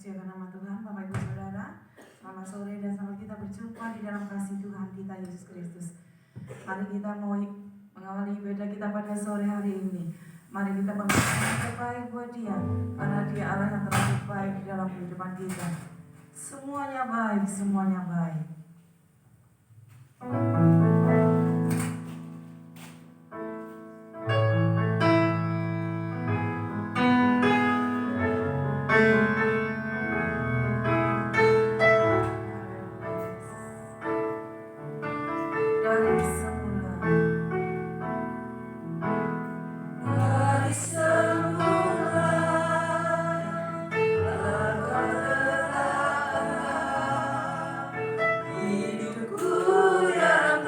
terpujikan nama Tuhan. Bapak Ibu Saudara, selamat sore dan selamat kita berjumpa di dalam kasih Tuhan kita Yesus Kristus. Mari kita mau mengawali ibadah kita pada sore hari ini. Mari kita memberikan yang terbaik buat Dia, karena Dia Allah yang terlalu baik di dalam kehidupan kita. Semuanya baik, semuanya baik. Hidupku dalam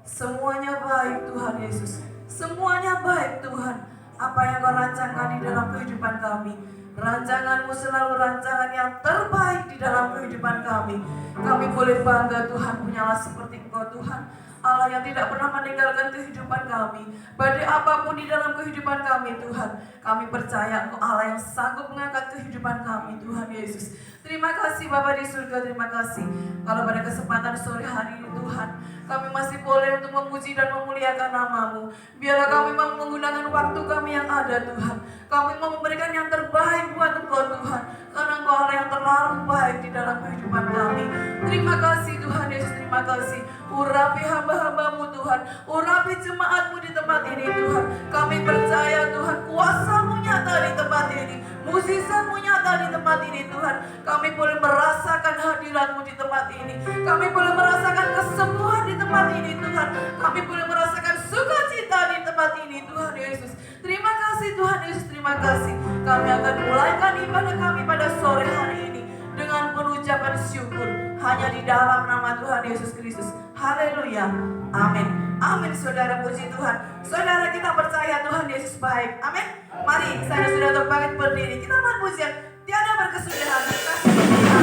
Semuanya baik Tuhan Yesus. Semuanya baik Tuhan. Apa yang Kau rancangkan di dalam kehidupan kami, rancangan-Mu selalu rancangan yang terbaik di dalam kehidupan kami. Kami boleh bangga Tuhan punyalah seperti Engkau Tuhan, Allah yang tidak pernah meninggalkan kehidupan kami. Badai apapun di dalam kehidupan kami Tuhan, kami percaya Engkau Allah yang sanggup mengangkat kehidupan kami Tuhan Yesus. Terima kasih Bapa di surga, terima kasih. Kalau pada kesempatan sore hari ini Tuhan, kami masih boleh untuk memuji dan memuliakan nama-Mu. Biarlah kami mau menggunakan waktu kami yang ada Tuhan. Kami mau memberikan yang terbaik buat Engkau Tuhan, karena Engkau Allah yang terlalu baik di dalam kehidupan kami. Terima kasih Tuhan Yesus, terima kasih. Urapi hamba-hamba-Mu Tuhan, urapi jemaat-Mu di tempat ini Tuhan. Kami percaya Tuhan, kuasa-Mu nyata di tempat ini, mujizat-Mu nyata di tempat ini Tuhan. Kami boleh merasakan hadirat-Mu di tempat ini. Kami boleh merasakan kesembuhan di tempat ini Tuhan. Kami boleh merasakan sukacita di tempat ini Tuhan Yesus. Terima kasih Tuhan Yesus, terima kasih. Kami akan mulaikan ibadah kami pada sore hari ini dengan pengucapan syukur hanya di dalam nama Tuhan Yesus Kristus. Haleluya. Amin. Amin. Saudara, puji Tuhan. Saudara, kita percaya Tuhan Yesus baik. Amin. Mari saya sudah terbangkit berdiri. Kita mohon pujian tiada berkesudahan. Kasih Tuhan.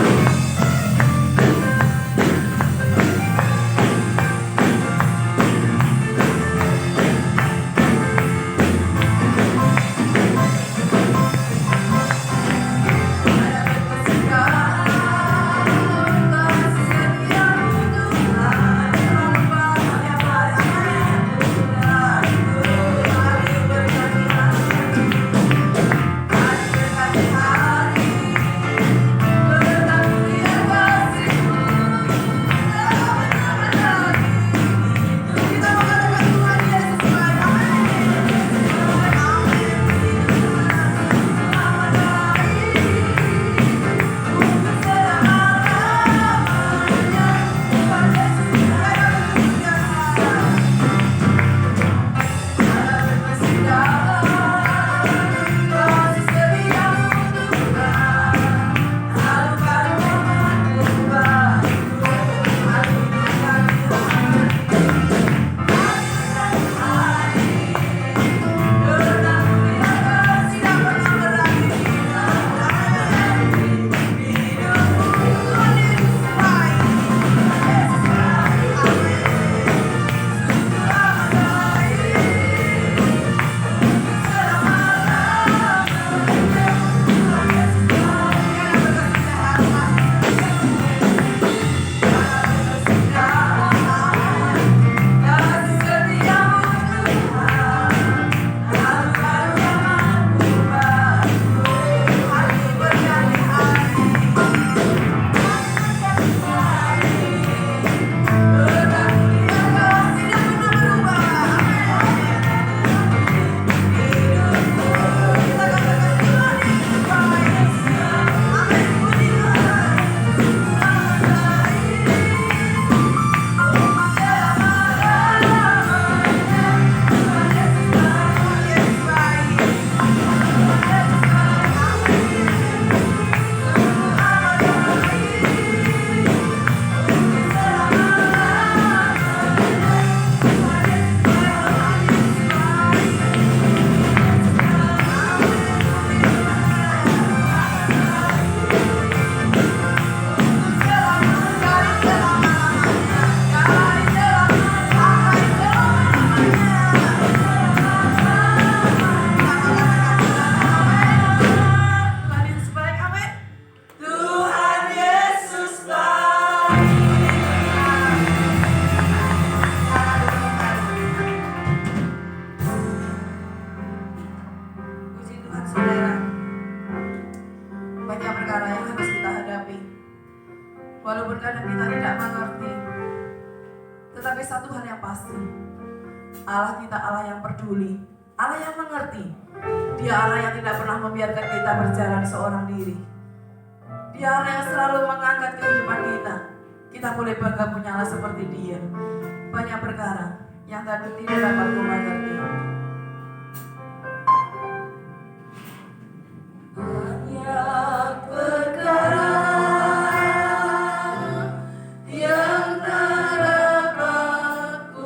Walaupun kadang kita tidak mengerti, tetapi satu hal yang pasti, Allah kita Allah yang peduli, Allah yang mengerti. Dia Allah yang tidak pernah membiarkan kita berjalan seorang diri. Dia Allah yang selalu mengangkat kehidupan kita. Kita boleh bangga punya Allah seperti Dia. Banyak perkara yang tadi tidak dapat mengerti. Banyak perkara yang tak dapat ku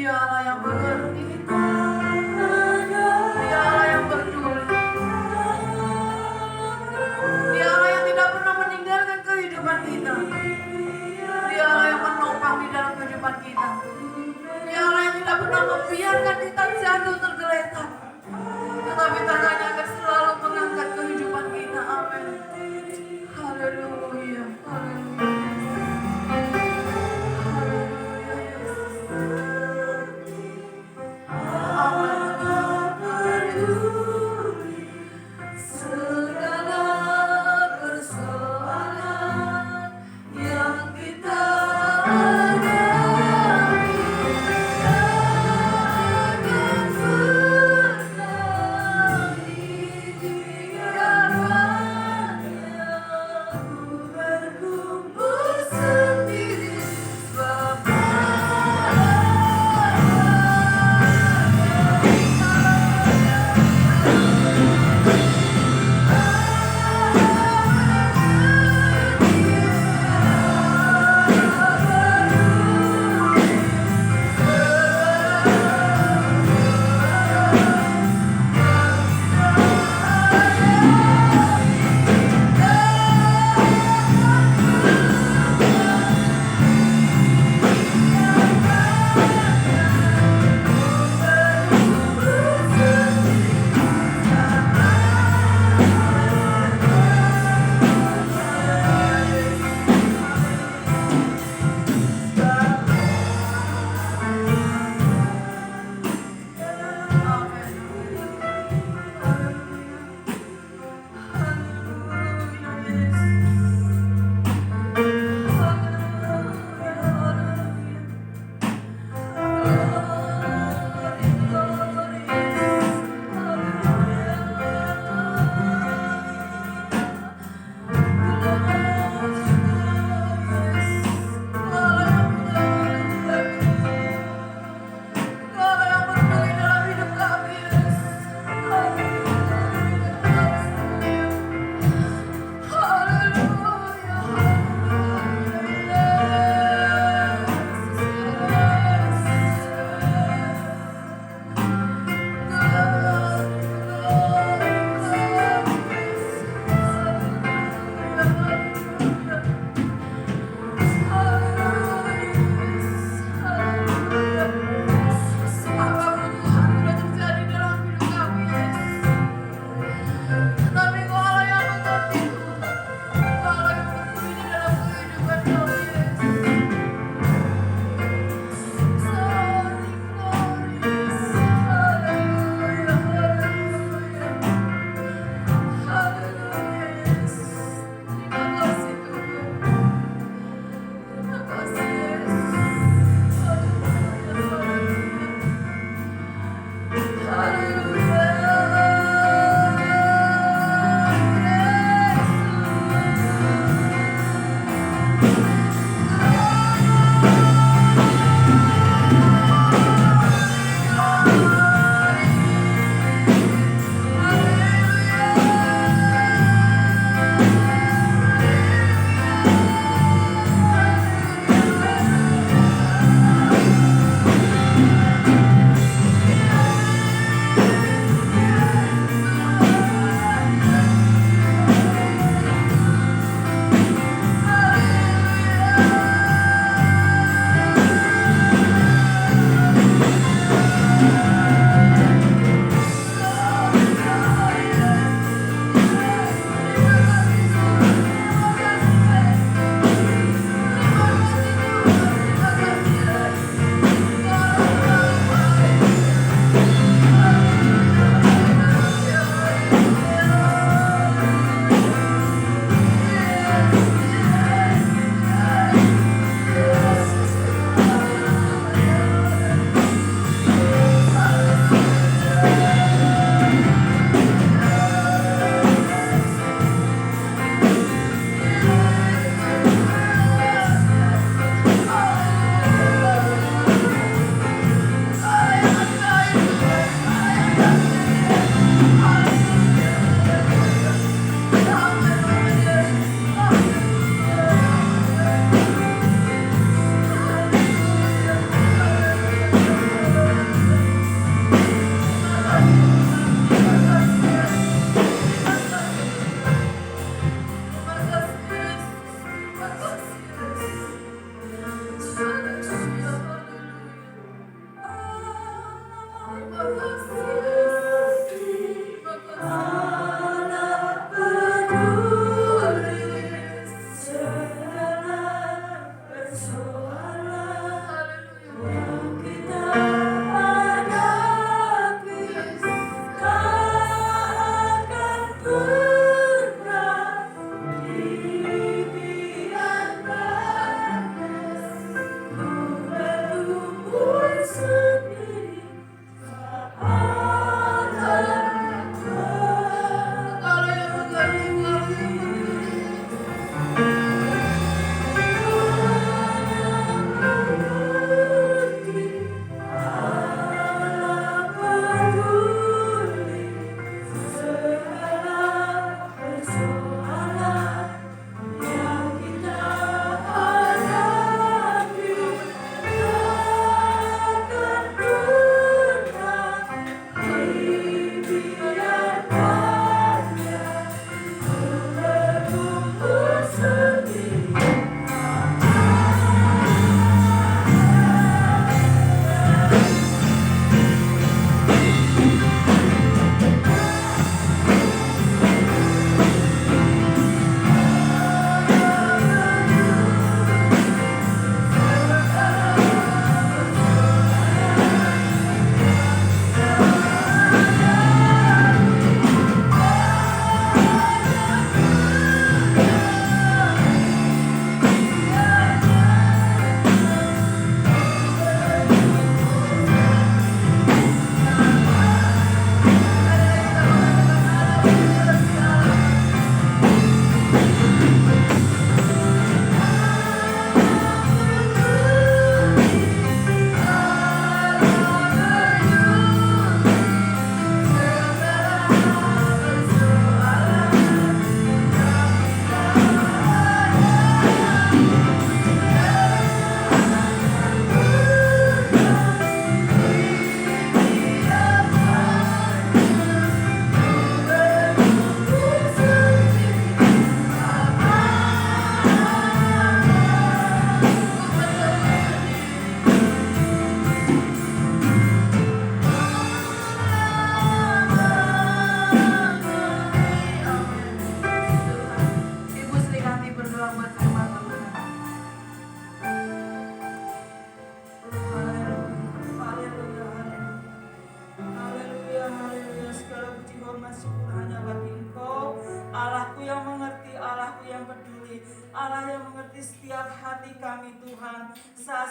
Dia Allah yang mengerti, Dia Allah yang peduli, Dia Allah yang tidak pernah meninggalkan kehidupan kita, Dia Allah yang menopang di dalam kehidupan kita, Dia Allah yang tidak pernah membiarkan kita jatuh tergeletak, tetapi tangannya akan selalu mengangkat kehidupan kita. Amin. Haleluya, haleluya. Haleluya, Yesus.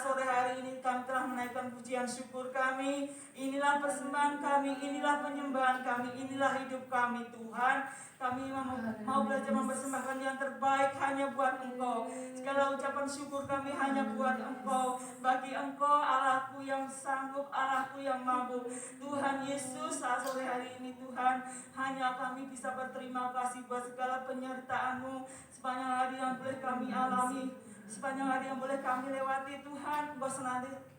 sore hari ini kami telah menaikkan pujian syukur kami. Inilah persembahan kami, inilah penyembahan kami, inilah hidup kami Tuhan. Kami mau belajar mempersembahkan yang terbaik hanya buat Engkau. Segala ucapan syukur kami hanya buat Engkau. Bagi Engkau Allahku yang sanggup, Allahku yang mampu. Tuhan Yesus, saat sore hari ini Tuhan, hanya kami bisa berterima kasih buat segala penyertaan-Mu sepanjang hari yang boleh kami alami, sepanjang hari yang boleh kami lewati Tuhan. Engkau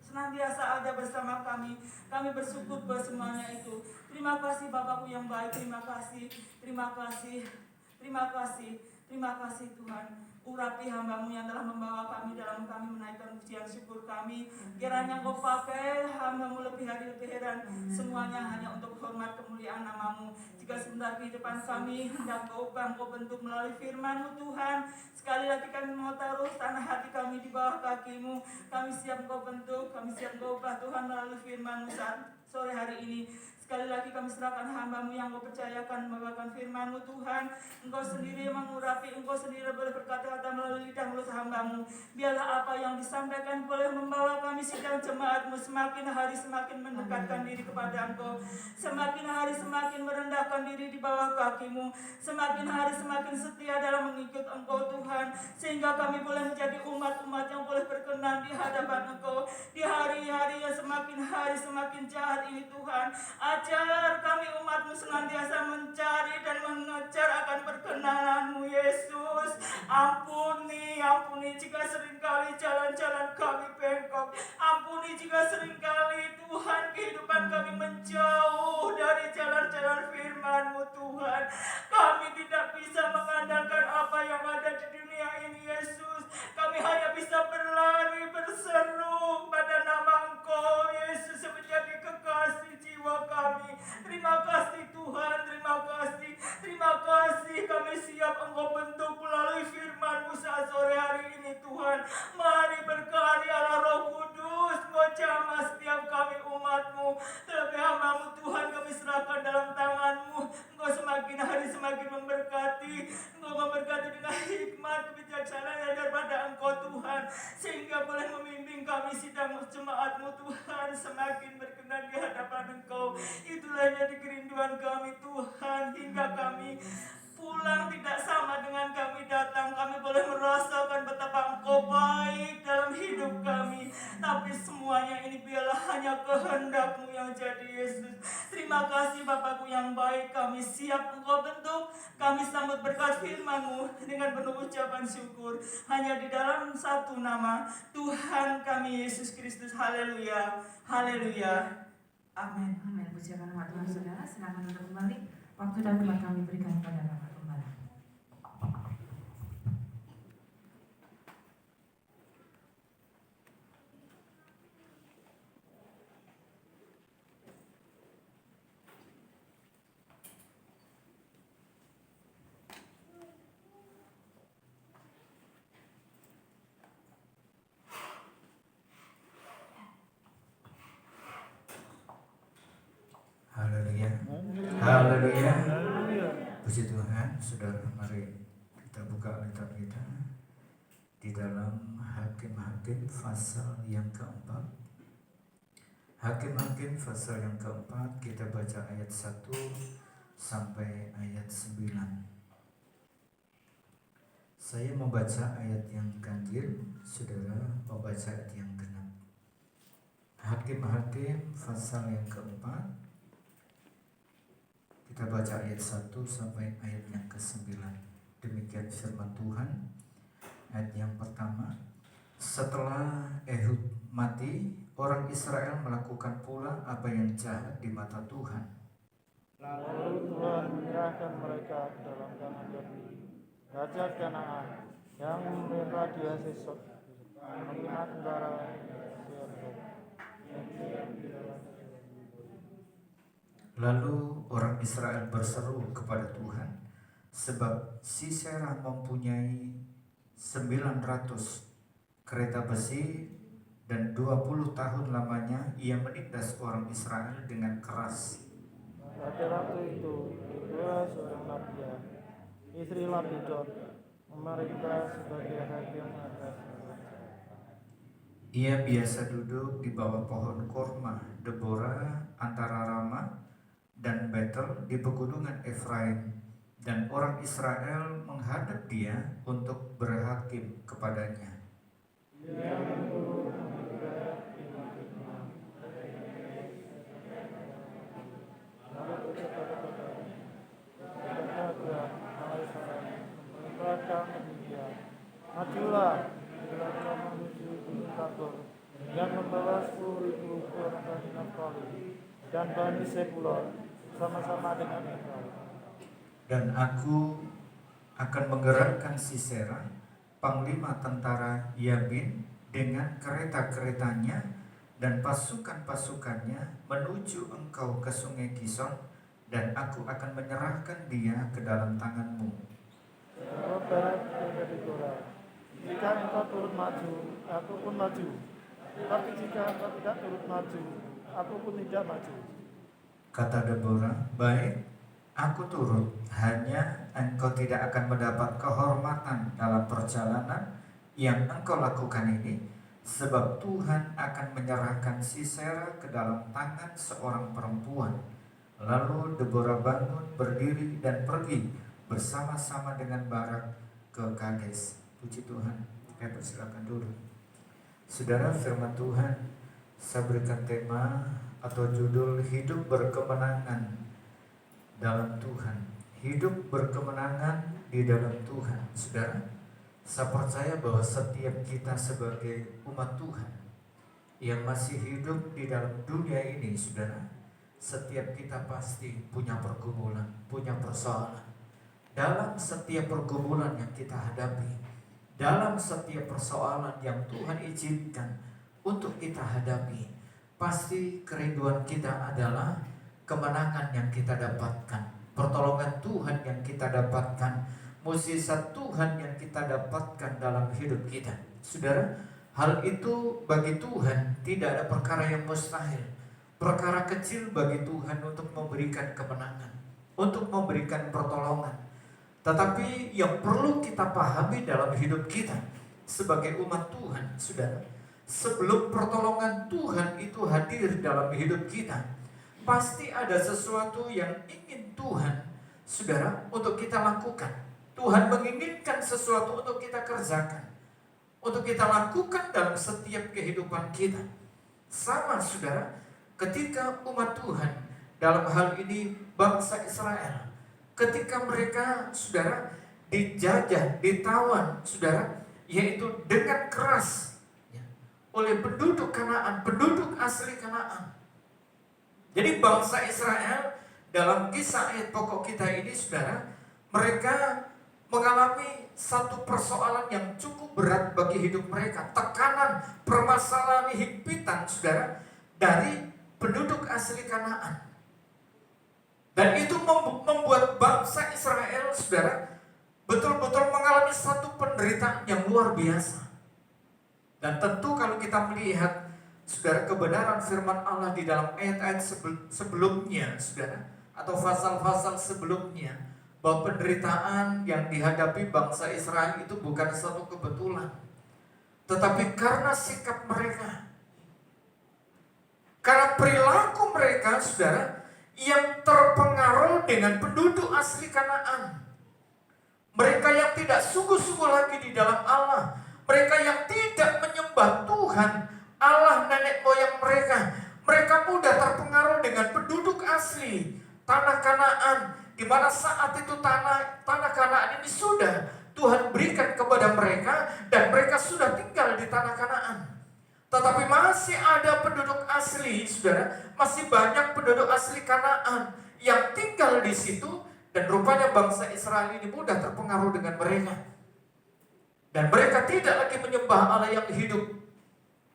senantiasa ada bersama kami. Kami bersyukur buat semuanya itu. Terima kasih Bapakku yang baik, terima kasih, terima kasih, terima kasih, terima kasih Tuhan. Urapi hamba-Mu yang telah membawa kami dalam kami menaikkan pujian syukur kami. Kiranya Engkau pakai hamba-Mu lebih hari lebih heran. Semuanya hanya untuk hormat kemuliaan nama-Mu. Jika sebentar kehidupan kami hendak Engkau ubah, Engkau bentuk melalui firman-Mu Tuhan. Sekali lagi kami mau taruh tanah hati kami di bawah kaki-Mu. Kami siap Engkau bentuk, kami siap Engkau ubah Tuhan melalui firman-Mu saat sore hari ini. Sekali lagi kami serahkan hamba-Mu yang Engkau percayakan membawakan firman-Mu Tuhan. Engkau sendiri mengurapi, Engkau sendiri boleh berkata-kata melalui lidah mulut hamba-Mu. Biarlah apa yang disampaikan boleh membawa kami sidang jemaat-Mu semakin hari semakin mendekatkan diri kepada Engkau. Semakin hari semakin merendahkan diri di bawah kaki-Mu. Semakin hari semakin setia dalam mengikut Engkau Tuhan. Sehingga kami boleh menjadi umat-umat yang boleh berkenan di hadapan Engkau. Di hari-hari yang semakin hari semakin jahat ini Tuhan, ajar kami umat-Mu senantiasa mencari dan mengejar akan perkenanan-Mu Yesus. Ampuni jika seringkali jalan-jalan kami bengkok. Ampuni jika seringkali Tuhan kehidupan kami menjauh dari jalan-jalan firman-Mu Tuhan. Kami tidak bisa mengandalkan apa yang ada di dunia ini Yesus. Kami hanya bisa berlari berseru pada nama Engkau Yesus yang menjadi kekasih jiwa kami. Terima kasih Tuhan, terima kasih, terima kasih. Kami siap Engkau bentuk melalui firman-Mu saat sore hari ini Tuhan. Mari berkaryalah Roh Kudus, Engkau jamah setiap kami umat-Mu. Terlebih hamba-Mu Tuhan kami serahkan dalam tangan-Mu. Engkau semakin hari semakin memberkati. Engkau memberkati dengan hikmat kebijaksanaan daripada Engkau Tuhan, sehingga boleh membimbing kami sidang jemaat-Mu Tuhan semakin berkenan di hadapan Engkau. Itulah yang jadi kerinduan kami Tuhan, hingga kami pulang tidak sama dengan kami datang. Kami boleh merasakan betapa Engkau baik dalam hidup kami. Tapi semuanya ini biarlah hanya kehendak-Mu yang jadi Yesus. Terima kasih Bapakku yang baik. Kami siap Engkau bentuk. Kami sambut berkat firman-Mu dengan penuh ucapan syukur. Hanya di dalam satu nama, Tuhan kami Yesus Kristus. Haleluya, haleluya, amin. Amin. Pujian nama Tuhan saudara. Silakan untuk kembali. Waktu dan tempat kami berikan kepada Bapak Gembala. Haleluya. Haleluya. Puji Tuhan, saudara, mari kita buka Alkitab kita di dalam Hakim-Hakim pasal yang keempat. Hakim-Hakim pasal yang keempat, kita baca ayat 1 sampai ayat 9. Saya membaca ayat yang ganjil, saudara membaca ayat yang genap. Hakim-Hakim pasal yang keempat, kita baca ayat 1 sampai ayat yang ke-9. Demikian firman Tuhan. Ayat yang pertama, setelah Ehud mati, orang Israel melakukan pula apa yang jahat di mata Tuhan. Lalu Tuhan menyerahkan mereka ke dalam tangan Yabin, raja Kanaan, yang memerintah di Hasesot, menghina tentara Lalu orang Israel berseru kepada Tuhan, sebab Sisera mempunyai 900 kereta besi dan 20 tahun lamanya ia menindas orang Israel dengan keras. Pada waktu itu, Deborah seorang Labia, istri Lapidot, memerintah sebagai hakim atas. Ia biasa duduk di bawah pohon korma Deborah antara Rama dan Betel di pegunungan Efraim, dan orang Israel menghadap dia untuk berhakim kepadanya. Majulah, bila menuju Gunung Tabor, dan membawa 10.000 orang Bani Naftali dan Bani Zebulon sama-sama dengan Efraim. Dan aku akan menggerakkan Sisera, panglima tentara Yabin, dengan kereta-keretanya dan pasukan-pasukannya menuju engkau ke sungai Kison, dan aku akan menyerahkan dia ke dalam tanganmu. Jawab Barak kepada Deborah, jika engkau turut maju, aku pun maju. Tapi jika engkau tidak turut maju, aku pun tidak maju. Kata Deborah, baik, aku turut, hanya engkau tidak akan mendapat kehormatan dalam perjalanan yang engkau lakukan ini, sebab Tuhan akan menyerahkan Sisera ke dalam tangan seorang perempuan. Lalu Deborah bangun, berdiri, dan pergi bersama-sama dengan Barak ke Kades. Puji Tuhan. Persilakan dulu. Saudara, firman Tuhan, saya berikan tema atau judul hidup berkemenangan dalam Tuhan. Hidup berkemenangan di dalam Tuhan. Saudara, saya percaya bahwa setiap kita sebagai umat Tuhan yang masih hidup di dalam dunia ini, saudara, setiap kita pasti punya pergumulan, punya persoalan. Dalam setiap pergumulan yang kita hadapi, dalam setiap persoalan yang Tuhan izinkan untuk kita hadapi, pasti kerinduan kita adalah kemenangan yang kita dapatkan, pertolongan Tuhan yang kita dapatkan, mukjizat Tuhan yang kita dapatkan dalam hidup kita. Saudara, hal itu bagi Tuhan tidak ada perkara yang mustahil, perkara kecil bagi Tuhan untuk memberikan kemenangan, untuk memberikan pertolongan. Tetapi yang perlu kita pahami dalam hidup kita sebagai umat Tuhan, saudara, sebelum pertolongan Tuhan itu hadir dalam hidup kita, pasti ada sesuatu yang ingin Tuhan, saudara, untuk kita lakukan. Tuhan menginginkan sesuatu untuk kita kerjakan, untuk kita lakukan dalam setiap kehidupan kita. Sama, saudara, ketika umat Tuhan, dalam hal ini bangsa Israel, ketika mereka, saudara, dijajah, ditawan, saudara, yaitu dengan keras oleh penduduk Kanaan, penduduk asli Kanaan. Jadi bangsa Israel dalam kisah ayat pokok kita ini, saudara, mereka mengalami satu persoalan yang cukup berat bagi hidup mereka. Tekanan, permasalahan, himpitan, saudara, dari penduduk asli Kanaan. Dan itu membuat bangsa Israel, saudara, betul-betul mengalami satu penderitaan yang luar biasa. Dan tentu kalau kita melihat, saudara, kebenaran firman Allah di dalam ayat-ayat sebelumnya, saudara, atau pasal-pasal sebelumnya, bahwa penderitaan yang dihadapi bangsa Israel itu bukan satu kebetulan, tetapi karena sikap mereka, karena perilaku mereka, saudara, yang terpengaruh dengan penduduk asli Kanaan. Mereka yang tidak sungguh-sungguh lagi di dalam Allah, mereka yang tidak menyembah Tuhan Allah nenek moyang mereka. Mereka mudah terpengaruh dengan penduduk asli tanah Kanaan, di mana saat itu tanah Kanaan ini sudah Tuhan berikan kepada mereka, dan mereka sudah tinggal di tanah Kanaan. Tetapi masih ada penduduk asli, saudara, masih banyak penduduk asli Kanaan yang tinggal di situ, dan rupanya bangsa Israel ini mudah terpengaruh dengan mereka. Dan mereka tidak lagi menyembah Allah yang hidup.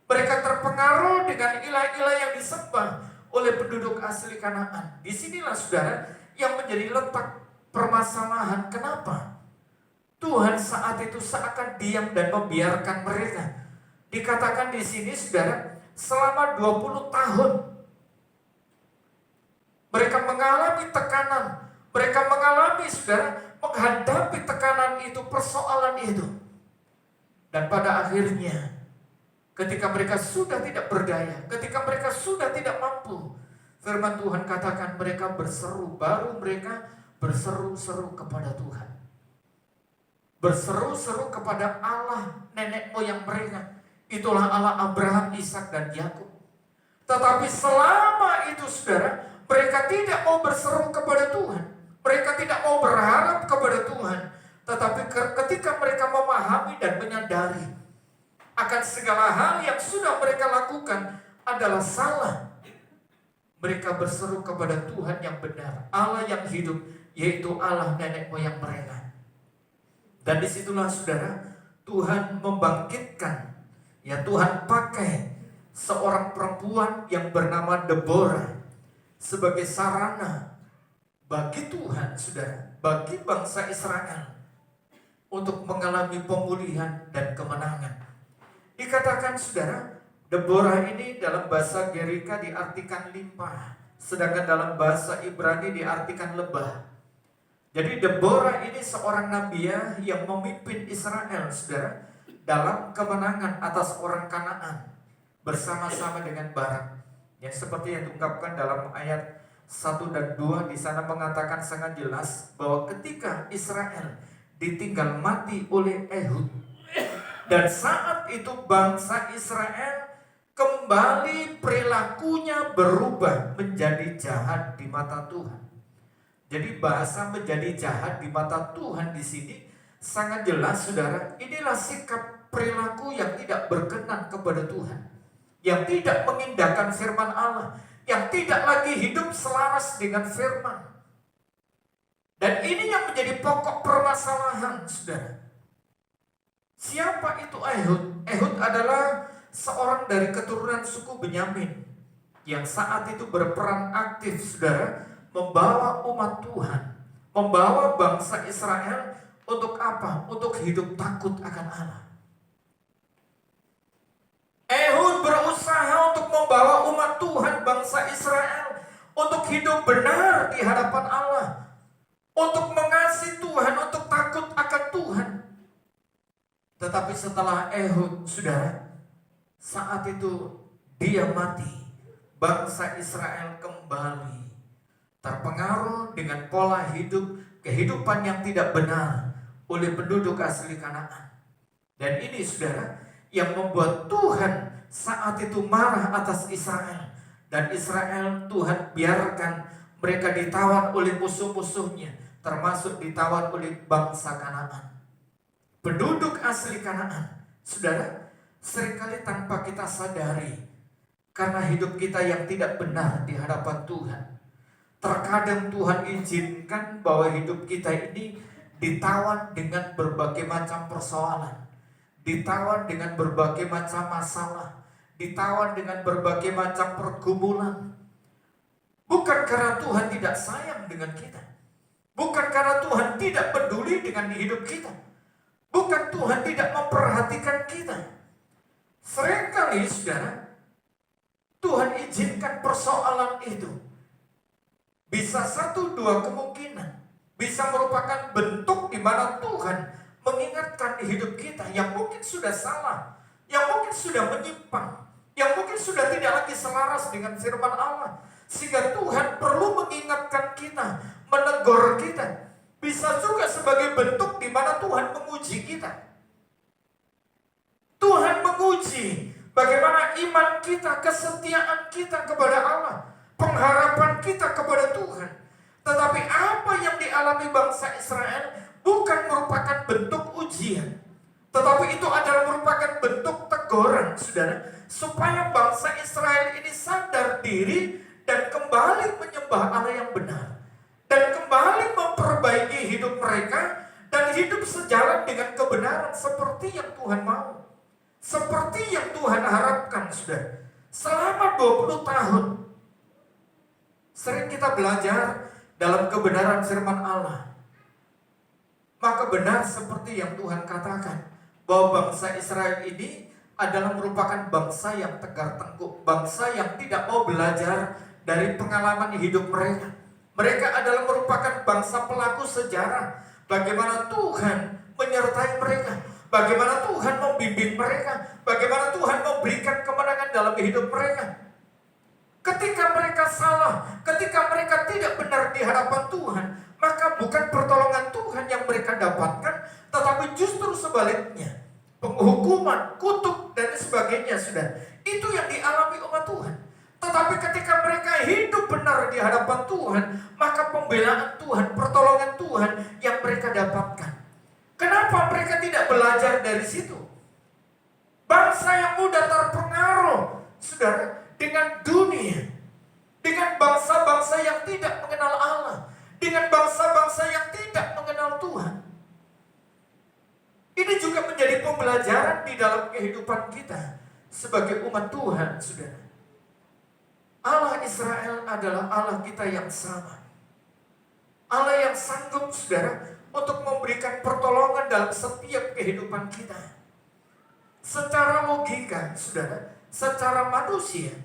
Mereka terpengaruh dengan ilah-ilah yang disembah oleh penduduk asli Kanaan. Disinilah, saudara, yang menjadi letak permasalahan. Kenapa Tuhan saat itu seakan diam dan membiarkan mereka? Dikatakan di sini, saudara, selama 20 tahun mereka mengalami tekanan, mereka mengalami, saudara, menghadapi tekanan itu, persoalan itu. Dan pada akhirnya ketika mereka sudah tidak berdaya, ketika mereka sudah tidak mampu, firman Tuhan katakan mereka berseru, baru mereka berseru-seru kepada Tuhan. Berseru-seru kepada Allah nenek moyang mereka. Itulah Allah Abraham, Ishak dan Yakub. Tetapi selama itu saudara, mereka tidak mau berseru kepada Tuhan. Mereka tidak mau berharap kepada Tuhan. Tetapi ketika mereka memahami dan menyadari akan segala hal yang sudah mereka lakukan adalah salah, mereka berseru kepada Tuhan yang benar, Allah yang hidup, yaitu Allah nenek moyang mereka. Dan disitulah saudara, Tuhan membangkitkan, ya Tuhan pakai seorang perempuan yang bernama Deborah sebagai sarana bagi Tuhan, saudara, bagi bangsa Israel untuk mengalami pemulihan dan kemenangan. Dikatakan saudara, Deborah ini dalam bahasa Gerika diartikan limpah, sedangkan dalam bahasa Ibrani diartikan lebah. Jadi Deborah ini seorang nabiah yang memimpin Israel, saudara, dalam kemenangan atas orang Kanaan bersama-sama dengan Barak. Yang seperti yang diungkapkan dalam ayat 1 dan 2 di sana mengatakan sangat jelas bahwa ketika Israel ditinggal mati oleh Ehud, dan saat itu bangsa Israel kembali perilakunya berubah menjadi jahat di mata Tuhan. Jadi bahasa menjadi jahat di mata Tuhan di sini sangat jelas, saudara. Inilah sikap perilaku yang tidak berkenan kepada Tuhan, yang tidak mengindahkan firman Allah, yang tidak lagi hidup selaras dengan firman. Dan ini yang menjadi pokok permasalahan, saudara. Siapa itu Ehud? Ehud adalah seorang dari keturunan suku Benyamin yang saat itu berperan aktif, saudara, membawa umat Tuhan, membawa bangsa Israel untuk apa? Untuk hidup takut akan Allah. Ehud berusaha untuk membawa umat Tuhan, bangsa Israel, untuk hidup benar di hadapan Allah, untuk mengasihi Tuhan, untuk takut akan Tuhan. Tetapi setelah Ehud, saudara, saat itu dia mati, bangsa Israel kembali terpengaruh dengan pola hidup, kehidupan yang tidak benar oleh penduduk asli Kanaan. Dan ini saudara, yang membuat Tuhan saat itu marah atas Israel. Dan Israel Tuhan biarkan mereka ditawan oleh musuh-musuhnya, termasuk ditawan oleh bangsa Kanaan. Penduduk asli Kanaan, saudara, seringkali tanpa kita sadari, karena hidup kita yang tidak benar di hadapan Tuhan, terkadang Tuhan izinkan bahwa hidup kita ini ditawan dengan berbagai macam persoalan, ditawan dengan berbagai macam masalah, ditawan dengan berbagai macam pergumulan. Bukan karena Tuhan tidak sayang dengan kita, bukan karena Tuhan tidak peduli dengan hidup kita, bukan Tuhan tidak memperhatikan kita. Seringkali saudara, Tuhan izinkan persoalan itu. Bisa 1-2 kemungkinan. Bisa merupakan bentuk di mana Tuhan mengingatkan hidup kita yang mungkin sudah salah, yang mungkin sudah menyimpang, yang mungkin sudah tidak lagi selaras dengan firman Allah. Sehingga Tuhan perlu mengingatkan kita, menegur kita. Bisa juga sebagai bentuk di mana Tuhan menguji kita. Tuhan menguji bagaimana iman kita, kesetiaan kita kepada Allah, pengharapan kita kepada Tuhan. Tetapi apa yang dialami bangsa Israel bukan merupakan bentuk ujian, tetapi itu adalah merupakan bentuk teguran, saudara, supaya bangsa Israel ini sadar diri dan kembali menyembah Allah yang benar, dan kembali memperbaiki hidup mereka dan hidup sejalan dengan kebenaran seperti yang Tuhan mau, seperti yang Tuhan harapkan, saudara. Selama 20 tahun sering kita belajar dalam kebenaran firman Allah. Maka benar seperti yang Tuhan katakan, bahwa bangsa Israel ini adalah merupakan bangsa yang tegar tengkuk, bangsa yang tidak mau belajar dari pengalaman hidup mereka. Mereka adalah merupakan bangsa pelaku sejarah, bagaimana Tuhan menyertai mereka, bagaimana Tuhan membimbing mereka, bagaimana Tuhan memberikan kemenangan dalam hidup mereka. Ketika mereka salah, ketika mereka tidak benar di hadapan Tuhan, maka bukan pertolongan Tuhan yang mereka dapatkan, tetapi justru sebaliknya, penghukuman, kutuk, dan sebagainya, saudara. Itu yang dialami umat Tuhan. Tetapi ketika mereka hidup benar di hadapan Tuhan, maka pembelaan Tuhan, pertolongan Tuhan yang mereka dapatkan. Kenapa mereka tidak belajar dari situ? Bangsa yang mudah terpengaruh, saudara, dengan dunia, dengan bangsa-bangsa yang tidak mengenal Allah, dengan bangsa-bangsa yang tidak mengenal Tuhan. Ini juga menjadi pembelajaran di dalam kehidupan kita sebagai umat Tuhan, saudara. Allah Israel adalah Allah kita yang sama. Allah yang sanggup, saudara, untuk memberikan pertolongan dalam setiap kehidupan kita. Secara logika, saudara, secara manusia,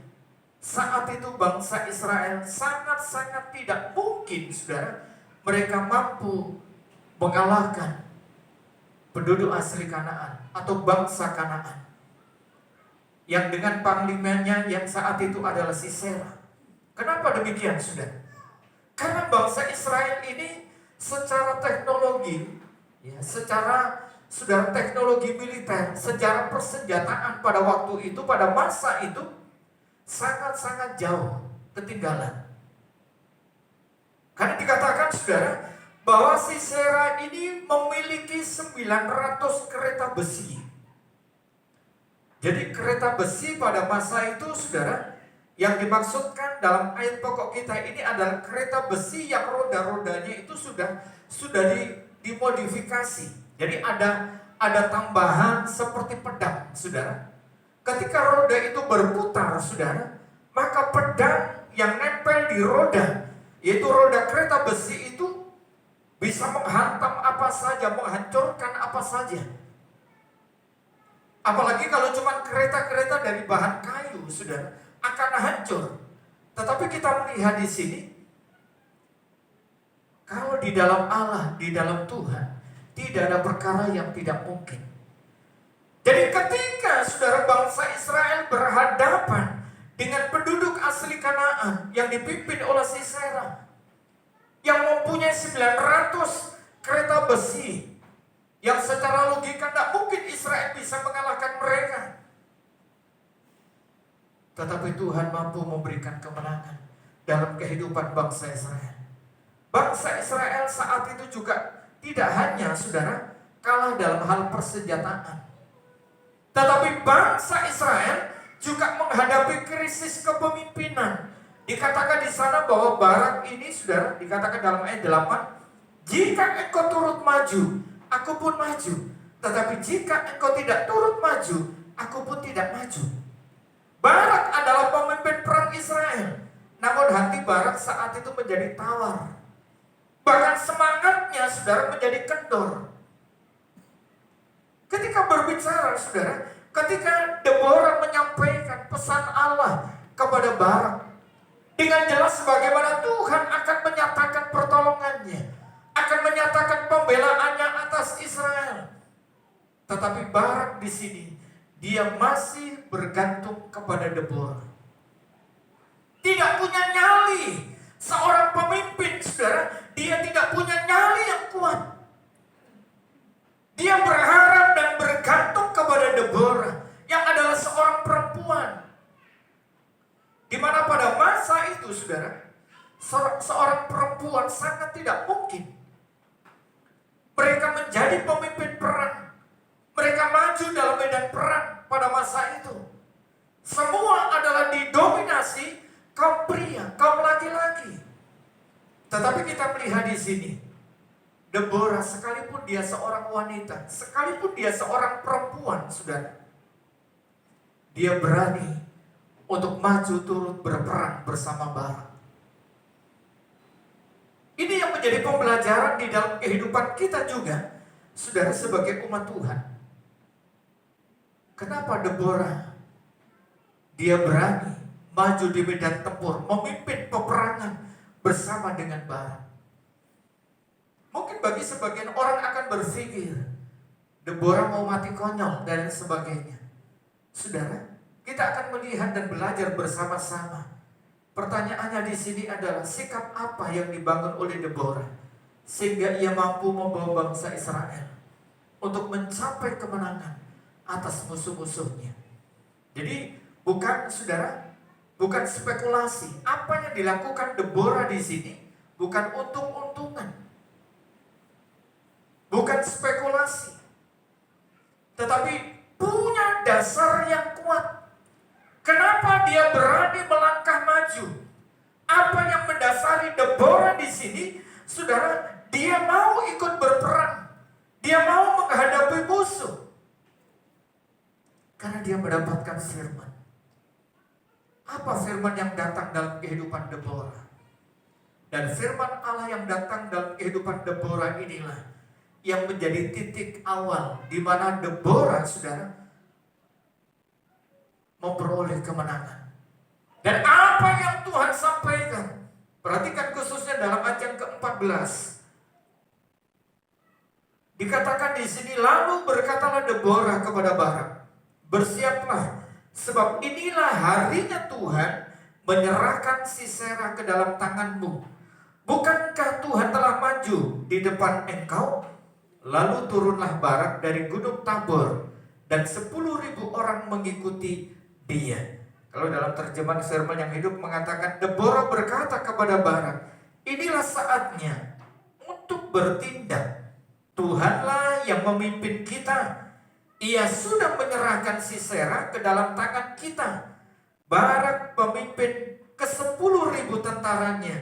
saat itu bangsa Israel sangat-sangat tidak mungkin, saudara, mereka mampu mengalahkan penduduk asli Kanaan atau bangsa Kanaan, yang dengan panglimanya yang saat itu adalah Sisera. Kenapa demikian, saudara? Karena bangsa Israel ini secara teknologi, ya, secara saudara teknologi militer, secara persenjataan pada waktu itu, pada masa itu sangat-sangat jauh ketinggalan. Karena dikatakan, saudara, bahwa Sisera ini memiliki 900 kereta besi. Jadi kereta besi pada masa itu, saudara, yang dimaksudkan dalam ayat pokok kita ini adalah kereta besi yang roda-rodanya itu sudah dimodifikasi. Jadi ada tambahan seperti pedang, saudara. Ketika roda itu berputar, saudara, maka pedang yang nempel di roda, yaitu roda kereta besi itu bisa menghantam apa saja, menghancurkan apa saja. Apalagi kalau cuma kereta-kereta dari bahan kayu, saudara, akan hancur. Tetapi kita melihat di sini, kalau di dalam Allah, di dalam Tuhan, tidak ada perkara yang tidak mungkin. Jadi ketika saudara bangsa Israel berhadapan dengan penduduk asli Kanaan yang dipimpin oleh Sisera, yang mempunyai 900 kereta besi, yang secara logika tidak mungkin Israel bisa mengalahkan mereka. Tetapi Tuhan mampu memberikan kemenangan dalam kehidupan bangsa Israel. Bangsa Israel saat itu juga tidak hanya, saudara, kalah dalam hal persenjataan, tetapi bangsa Israel juga menghadapi krisis kepemimpinan. Dikatakan di sana bahwa Barak ini, saudara, dikatakan dalam ayat 8, jika engkau turut maju, aku pun maju. Tetapi jika engkau tidak turut maju, aku pun tidak maju. Barak adalah pemimpin perang Israel. Namun hati Barak saat itu menjadi tawar. Bahkan semangatnya, saudara, menjadi kendor. Ketika berbicara, saudara, ketika Deborah menyampaikan pesan Allah kepada Barak, dengan jelas bagaimana Tuhan akan menyatakan pertolongannya, akan menyatakan pembelaannya atas Israel. Tetapi Barak di sini, dia masih bergantung kepada Deborah. Tidak punya nyali. Seorang pemimpin, saudara, dia tidak punya nyali yang kuat. Dia berharap dan bergantung kepada Deborah, yang adalah seorang perempuan. Di mana pada masa itu, saudara, seorang perempuan sangat tidak mungkin mereka menjadi pemimpin perang. Mereka maju dalam medan perang pada masa itu. Semua adalah didominasi kaum pria, kaum laki-laki. Tetapi kita melihat di sini, Deborah, sekalipun dia seorang wanita, sekalipun dia seorang perempuan, saudara, dia berani untuk maju turut berperang bersama Barak. Ini yang menjadi pembelajaran di dalam kehidupan kita juga, saudara, sebagai umat Tuhan. Kenapa Deborah dia berani maju di medan tempur, memimpin peperangan bersama dengan Barak? Mungkin bagi sebagian orang akan berpikir, Deborah mau mati konyol dan sebagainya. Saudara, kita akan melihat dan belajar bersama-sama. Pertanyaannya di sini adalah sikap apa yang dibangun oleh Deborah sehingga ia mampu membawa bangsa Israel untuk mencapai kemenangan atas musuh-musuhnya. Jadi bukan saudara, bukan spekulasi. Apa yang dilakukan Deborah di sini bukan untung-untungan, bukan spekulasi, tetapi punya dasar yang kuat. Kenapa dia berani melangkah maju? Apa yang mendasari Deborah di sini, saudara? Dia mau ikut berperang, dia mau menghadapi musuh, karena dia mendapatkan firman. Apa firman yang datang dalam kehidupan Deborah? Dan firman Allah yang datang dalam kehidupan Deborah inilah yang menjadi titik awal di mana Deborah, saudara, memperoleh kemenangan. Dan apa yang Tuhan sampaikan, perhatikan khususnya dalam ayat yang ke-14. Dikatakan di sini, lalu berkatalah Deborah kepada Barak, bersiaplah, sebab inilah harinya Tuhan menyerahkan Sisera ke dalam tanganmu. Bukankah Tuhan telah maju di depan engkau? Lalu turunlah Barak dari gunung Tabor, dan 10.000 orang mengikuti dia. Kalau dalam terjemahan Firman yang Hidup mengatakan, Deborah berkata kepada Barak, inilah saatnya untuk bertindak. Tuhanlah yang memimpin kita. Ia sudah menyerahkan Sisera ke dalam tangan kita. Barak memimpin ke-10.000 tentaranya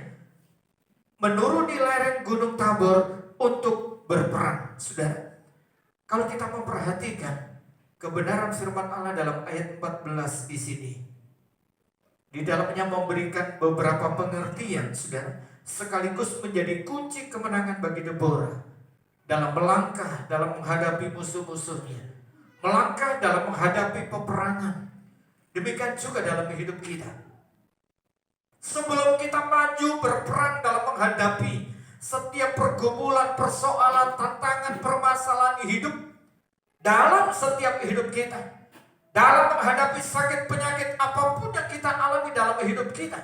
menuruni lereng gunung Tabor untuk berperang. Saudara, kalau kita memperhatikan kebenaran firman Allah dalam ayat 14 di sini, di dalamnya memberikan beberapa pengertian, saudara, sekaligus menjadi kunci kemenangan bagi Deborah dalam melangkah dalam menghadapi musuh-musuhnya, melangkah dalam menghadapi peperangan. Demikian juga dalam hidup kita. Sebelum kita maju berperang dalam menghadapi setiap pergumulan, persoalan, tantangan, permasalahan hidup dalam setiap hidup kita, dalam menghadapi sakit penyakit apapun yang kita alami dalam hidup kita,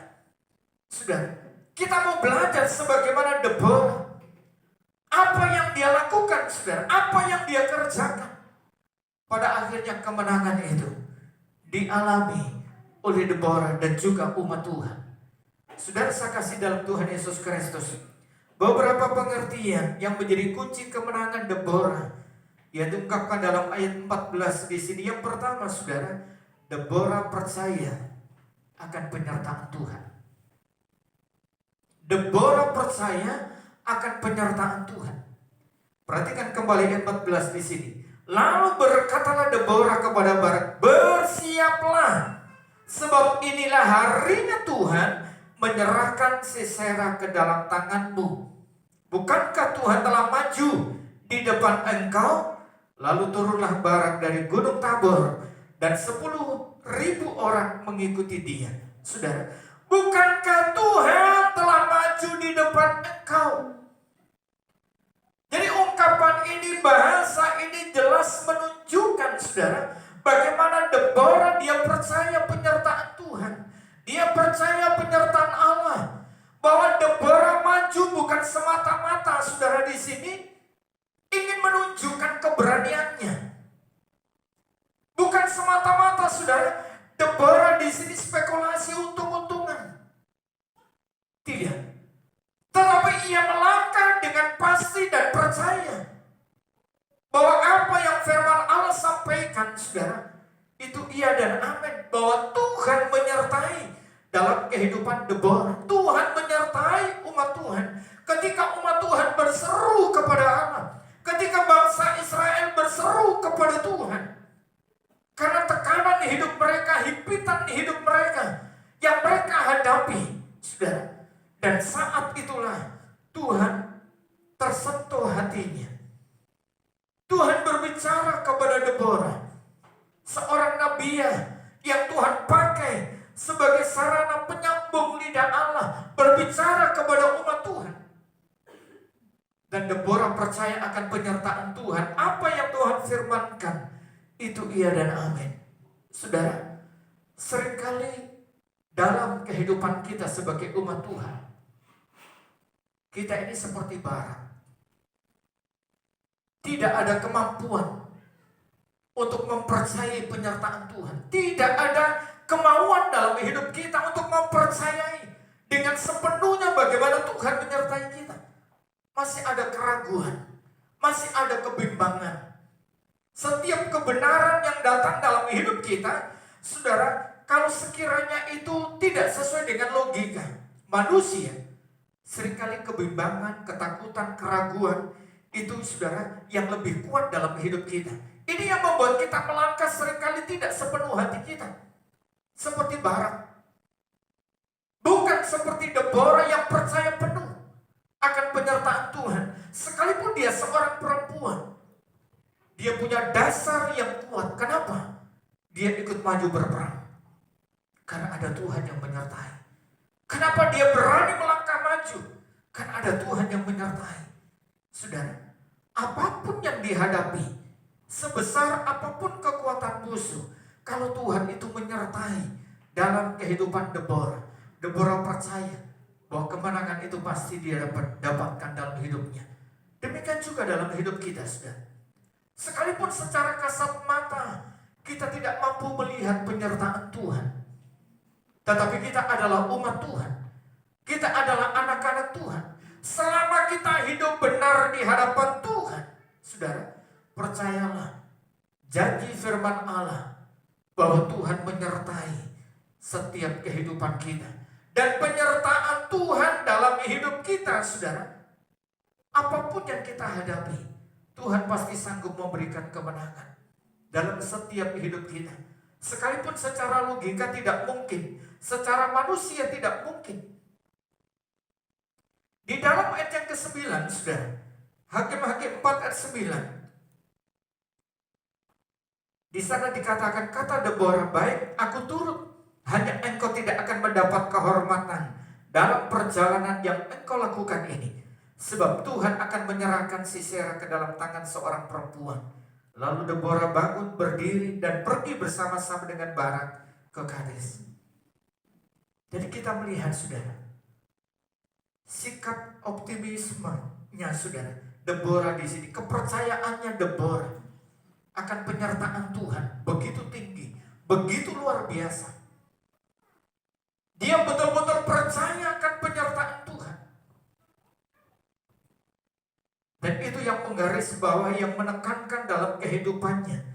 sudah, kita mau belajar sebagaimana Deborah. Apa yang dia lakukan, saudara, apa yang dia kerjakan, pada akhirnya kemenangan itu dialami oleh Deborah dan juga umat Tuhan. Saudara, saya kasih dalam Tuhan Yesus Kristus beberapa pengertian yang menjadi kunci kemenangan Deborah yang diungkapkan dalam ayat 14 di sini. Yang pertama, saudara, Deborah percaya akan penyertaan Tuhan. Deborah percaya akan penyertaan Tuhan. Perhatikan kembali ayat 14 di sini. Lalu berkatalah Deborah kepada Barak, bersiaplah, sebab inilah harinya Tuhan menyerahkan Sisera ke dalam tanganmu. Bukankah Tuhan telah maju di depan engkau? Lalu turunlah Barak dari gunung Tabor, dan 10.000 orang mengikuti dia. Saudara, bukankah Tuhan telah maju di depan engkau? Jadi ungkapan ini, bahasa ini jelas menunjukkan, saudara, bagaimana Deborah dia percaya penyertaan Tuhan. Dia percaya penyertaan Allah. Bahwa Deborah maju bukan semata-mata, saudara, di sini ingin menunjukkan keberaniannya. Bukan semata-mata, saudara, Deborah di sini spekulasi untung-untungan. Tidak. Tetapi ia melangkah dengan pasti dan percaya bahwa apa yang firman Allah sampaikan, saudara, itu iya dan amin. Bahwa Tuhan menyertai dalam kehidupan Deborah. Tuhan menyertai umat Tuhan. Ketika umat Tuhan berseru kepada Allah, ketika bangsa Israel berseru kepada Tuhan, karena tekanan di hidup mereka, himpitan di hidup mereka yang mereka hadapi, saudara. Dan saat itulah Tuhan tersentuh hatinya. Tuhan berbicara kepada Deborah, seorang nabiah yang Tuhan pakai sebagai sarana penyambung lidah Allah, berbicara kepada umat Tuhan. Dan Deborah percaya akan penyertaan Tuhan. Apa yang Tuhan firmankan, itu iya dan amin. Saudara, seringkali dalam kehidupan kita sebagai umat Tuhan, kita ini seperti bara. Tidak ada kemampuan untuk mempercayai penyertaan Tuhan. Tidak ada kemauan dalam hidup kita untuk mempercayai dengan sepenuhnya bagaimana Tuhan menyertai kita. Masih ada keraguan, masih ada kebimbangan. Setiap kebenaran yang datang dalam hidup kita, saudara, kalau sekiranya itu tidak sesuai dengan logika manusia, seringkali kebimbangan, ketakutan, keraguan, itu saudara yang lebih kuat dalam hidup kita. Ini yang membuat kita melangkah seringkali tidak sepenuh hati kita. Seperti Barak. Bukan seperti Deborah yang percaya penuh akan penyertaan Tuhan. Sekalipun dia seorang perempuan, dia punya dasar yang kuat. Kenapa? Dia ikut maju berperang. Karena ada Tuhan yang menyertai. Kenapa dia berani melangkah maju? Karena ada Tuhan yang menyertai. Saudara, apapun yang dihadapi, sebesar apapun kekuatan musuh, kalau Tuhan itu menyertai dalam kehidupan Deborah, Deborah percaya bahwa kemenangan itu pasti dia dapatkan dalam hidupnya. Demikian juga dalam hidup kita, saudara. Sekalipun secara kasat mata kita tidak mampu melihat penyertaan Tuhan, tetapi kita adalah umat Tuhan. Kita adalah anak-anak Tuhan. Selama kita hidup benar di hadapan Tuhan, saudara, percayalah janji firman Allah bahwa Tuhan menyertai setiap kehidupan kita. Dan penyertaan Tuhan dalam hidup kita, saudara, apapun yang kita hadapi, Tuhan pasti sanggup memberikan kemenangan dalam setiap hidup kita. Sekalipun secara logika tidak mungkin, secara manusia tidak mungkin. Di dalam ayat yang ke-9, saudara, Hakim-Hakim 4 ayat 9, di sana dikatakan, kata Deborah, baik, aku turut. Hanya engkau tidak akan mendapat kehormatan dalam perjalanan yang engkau lakukan ini. Sebab Tuhan akan menyerahkan Sisera ke dalam tangan seorang perempuan. Lalu Deborah bangun, berdiri, dan pergi bersama-sama dengan Barak ke Kades. Jadi kita melihat, saudara, sikap optimismenya, saudara, Deborah di sini, kepercayaannya Deborah akan penyertaan Tuhan begitu tinggi, begitu luar biasa. Dia betul-betul percaya akan penyertaan Tuhan. Dan itu yang menggarisbawahi, yang menekankan dalam kehidupannya.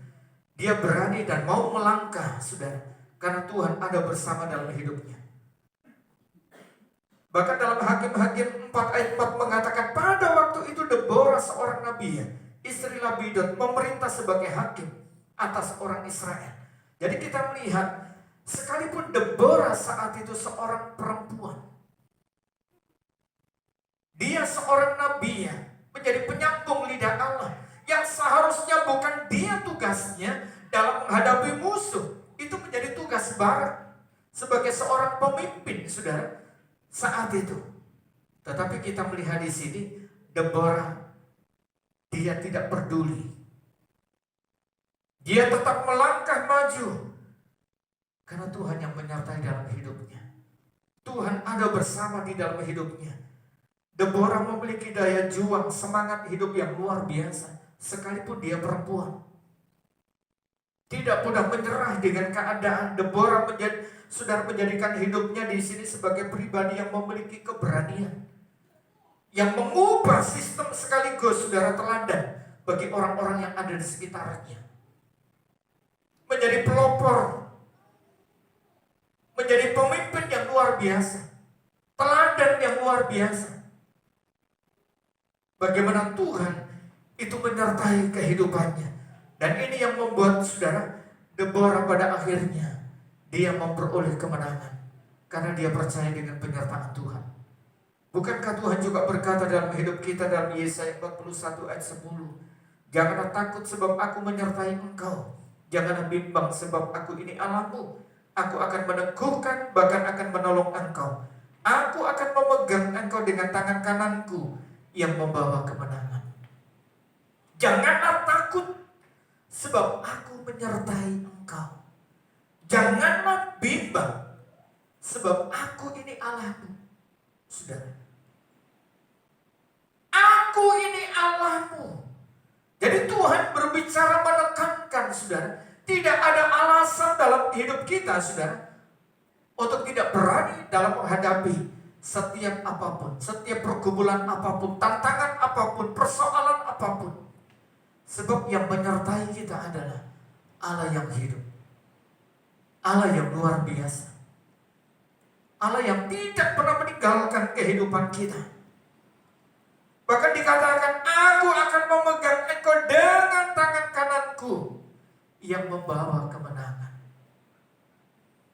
Dia berani dan mau melangkah, saudara, karena Tuhan ada bersama dalam hidupnya. Bahkan dalam Hakim-Hakim 4 ayat 4 mengatakan, pada waktu itu Deborah seorang nabi, istri Labidot, memerintah sebagai hakim atas orang Israel. Jadi kita melihat, sekalipun Deborah saat itu seorang perempuan, dia seorang nabi, menjadi penyambung lidah Allah, yang seharusnya bukan dia tugasnya dalam menghadapi musuh. Itu menjadi tugas Barak sebagai seorang pemimpin, saudara, saat itu. Tetapi kita melihat di sini, Deborah, dia tidak peduli. Dia tetap melangkah maju. Karena Tuhan yang menyertai dalam hidupnya. Tuhan ada bersama di dalam hidupnya. Deborah memiliki daya juang, semangat hidup yang luar biasa. Sekalipun dia perempuan. Tidak mudah menyerah dengan keadaan. Deborah sudah menjadikan hidupnya di sini sebagai pribadi yang memiliki keberanian. Yang mengubah sistem sekaligus, saudara, teladan bagi orang-orang yang ada di sekitarnya. Menjadi pelopor, menjadi pemimpin yang luar biasa, teladan yang luar biasa. Bagaimana Tuhan itu menyertai kehidupannya. Dan ini yang membuat, saudara, Deborah pada akhirnya dia memperoleh kemenangan. Karena dia percaya dengan penyertaan Tuhan. Bukankah Tuhan juga berkata dalam hidup kita dalam Yesaya 41 ayat 10, janganlah takut sebab aku menyertai engkau. Janganlah bimbang sebab aku ini Allahmu. Aku akan meneguhkan, bahkan akan menolong engkau. Aku akan memegang engkau dengan tangan kananku yang membawa kemenangan. Janganlah takut, sebab aku menyertai engkau. Janganlah bimbang, sebab aku ini Allahmu. Saudara, aku ini Allahmu. Jadi Tuhan berbicara menekankan, saudara, tidak ada alasan dalam hidup kita, saudara, untuk tidak berani dalam menghadapi setiap apapun, setiap pergumulan apapun, tantangan apapun, persoalan apapun. Sebab yang menyertai kita adalah Allah yang hidup, Allah yang luar biasa, Allah yang tidak pernah meninggalkan kehidupan kita. Bahkan dikatakan, aku akan memegang engkau dengan tangan kananku yang membawa kemenangan.